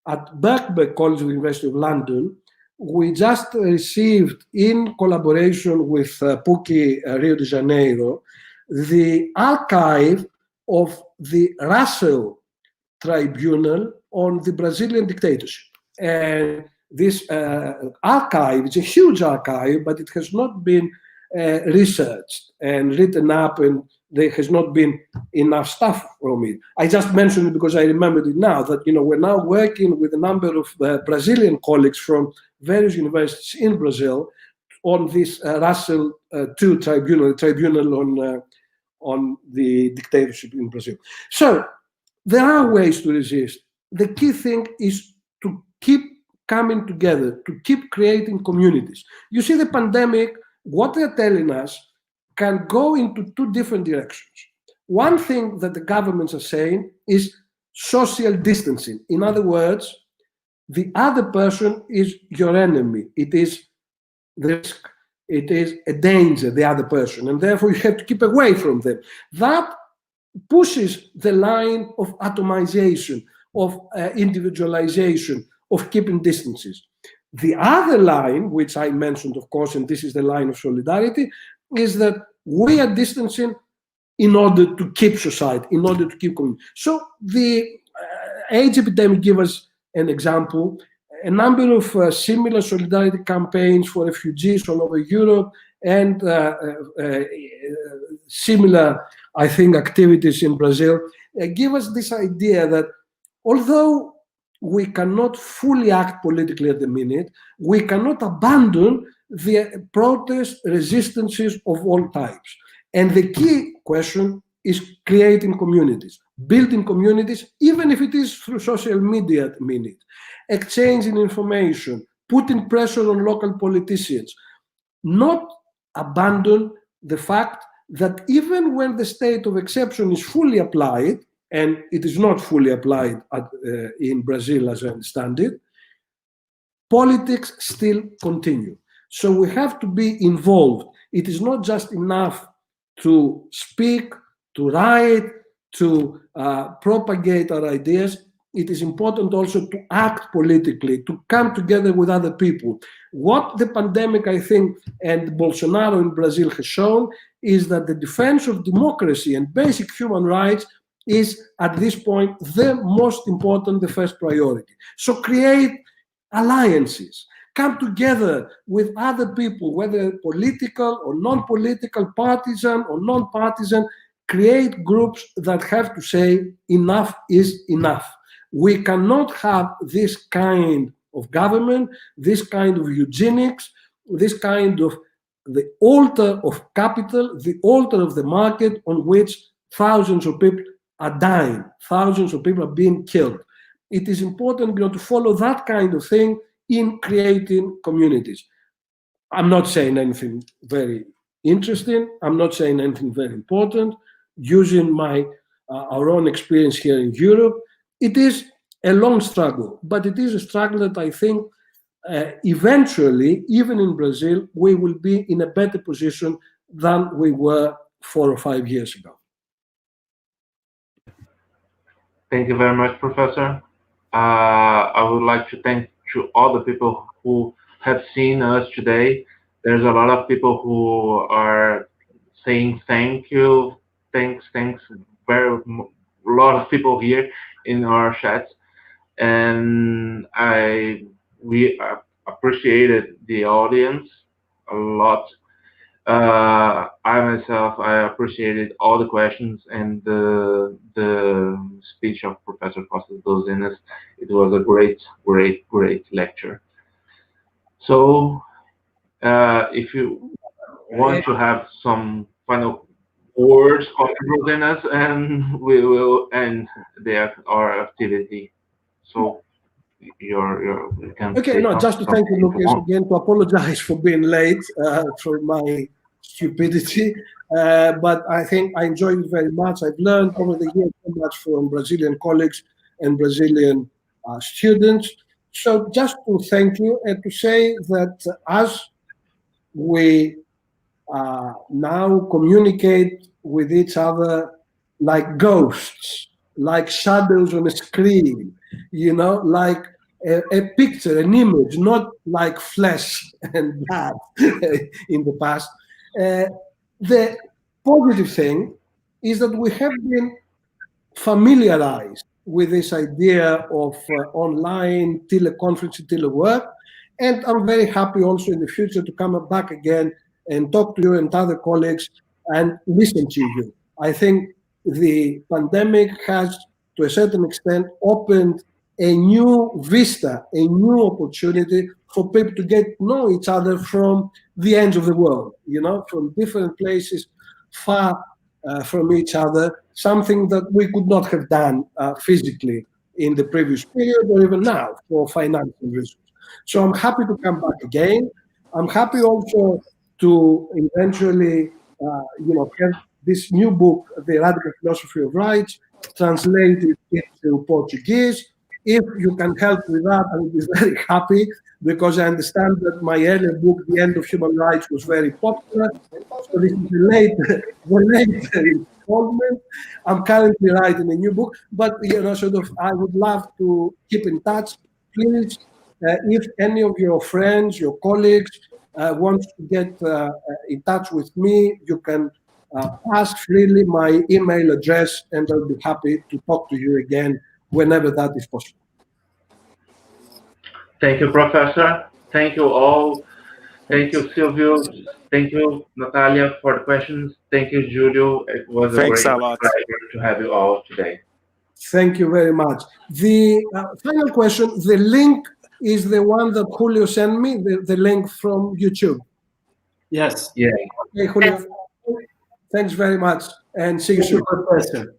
at Birkbeck College of the University of London, we just received, in collaboration with PUC Rio de Janeiro, the archive of the Russell Tribunal on the Brazilian dictatorship. And this archive is a huge archive, but it has not been researched and written up, and there has not been enough stuff from it. I just mentioned it because I remembered it now, that we're now working with a number of Brazilian colleagues from various universities in Brazil on this Russell II tribunal, tribunal on the dictatorship in Brazil. So there are ways to resist. The key thing is to keep coming together to keep creating communities. You see, the pandemic, what they're telling us, can go into two different directions. One thing that the governments are saying is social distancing. In other words, the other person is your enemy. It is the risk. It is a danger, the other person, and therefore you have to keep away from them. That pushes the line of atomization, of individualization, of keeping distances. The other line, which I mentioned, of course, and this is the line of solidarity, is that we are distancing in order to keep society, in order to keep community. So the AIDS epidemic gives us an example. A number of similar solidarity campaigns for refugees all over Europe, and similar, I think, activities in Brazil give us this idea that although we cannot fully act politically at the minute, we cannot abandon the protest resistances of all types. And the key question is creating communities, building communities, even if it is through social media at the minute, exchanging information, putting pressure on local politicians, not abandon the fact that even when the state of exception is fully applied, and it is not fully applied in Brazil as I understand it, politics still continue. So we have to be involved. It is not just enough to speak, to write, to propagate our ideas. It is important also to act politically, to come together with other people. What the pandemic, I think, and Bolsonaro in Brazil has shown is that the defense of democracy and basic human rights is, at this point, the most important, the first priority. So create alliances. Come together with other people, whether political or non-political, partisan or non-partisan. Create groups that have to say enough is enough. We cannot have this kind of government, this kind of eugenics, this kind of the altar of capital, the altar of the market on which thousands of people are dying, thousands of people are being killed. It is important, to follow that kind of thing in creating communities. I'm not saying anything very interesting. I'm not saying anything very important. Using our own experience here in Europe, it is a long struggle, but it is a struggle that I think eventually, even in Brazil, we will be in a better position than we were 4 or 5 years ago. Thank you very much, Professor. I would like to thank to all the people who have seen us today. There's a lot of people who are saying thank you, thanks, a lot of people here in our chats, and we appreciated the audience a lot. I appreciated all the questions and the speech of Professor Costas Douzinas. It was a great lecture. So if you want to have some final words, Costas Douzinas, and we will end our activity. So you can. Okay, no, just to thank you, Lucas, again, to apologize for being late, for my stupidity, but I think I enjoyed it very much. I've learned over the years so much from Brazilian colleagues and Brazilian students. So just to thank you and to say that as we now communicate with each other like ghosts, like shadows on a screen, like a picture, an image, not like flesh and blood in the past. The positive thing is that we have been familiarized with this idea of online teleconference, telework, and I'm very happy also in the future to come back again and talk to you and other colleagues and listen to you. I think the pandemic has, to a certain extent, opened a new vista, a new opportunity for people to get to know each other from the ends of the world, from different places, far from each other, something that we could not have done physically in the previous period or even now for financial reasons. So I'm happy to come back again. I'm happy also to eventually, have this new book, The Radical Philosophy of Rights, translated into Portuguese. If you can help with that, I would be very happy, because I understand that my earlier book, The End of Human Rights, was very popular. So this is the late installment. I'm currently writing a new book, but I would love to keep in touch. Please, if any of your friends, your colleagues want to get in touch with me, you can ask freely my email address, and I'll be happy to talk to you again whenever that is possible. Thank you, Professor. Thank you all. Thank you, Silvio. Thank you, Nathalia, for the questions. Thank you, Julio. It was a great pleasure to have you all today. Thank you very much. The final question, the link is the one that Julio sent me, the link from YouTube. Yes. Yeah. Okay, Julio. Thanks very much, and see you soon. Professor.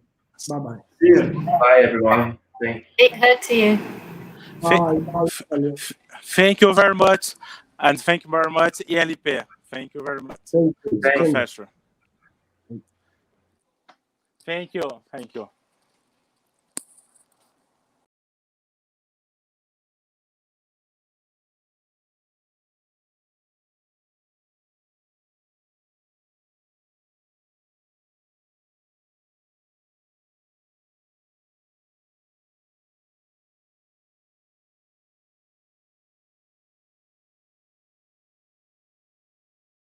Bye-bye. See you. Bye, everyone. Thanks. It hurt to you. Thank you very much, and thank you very much, ELP. Thank you very much, Thank you. Professor. Thank you.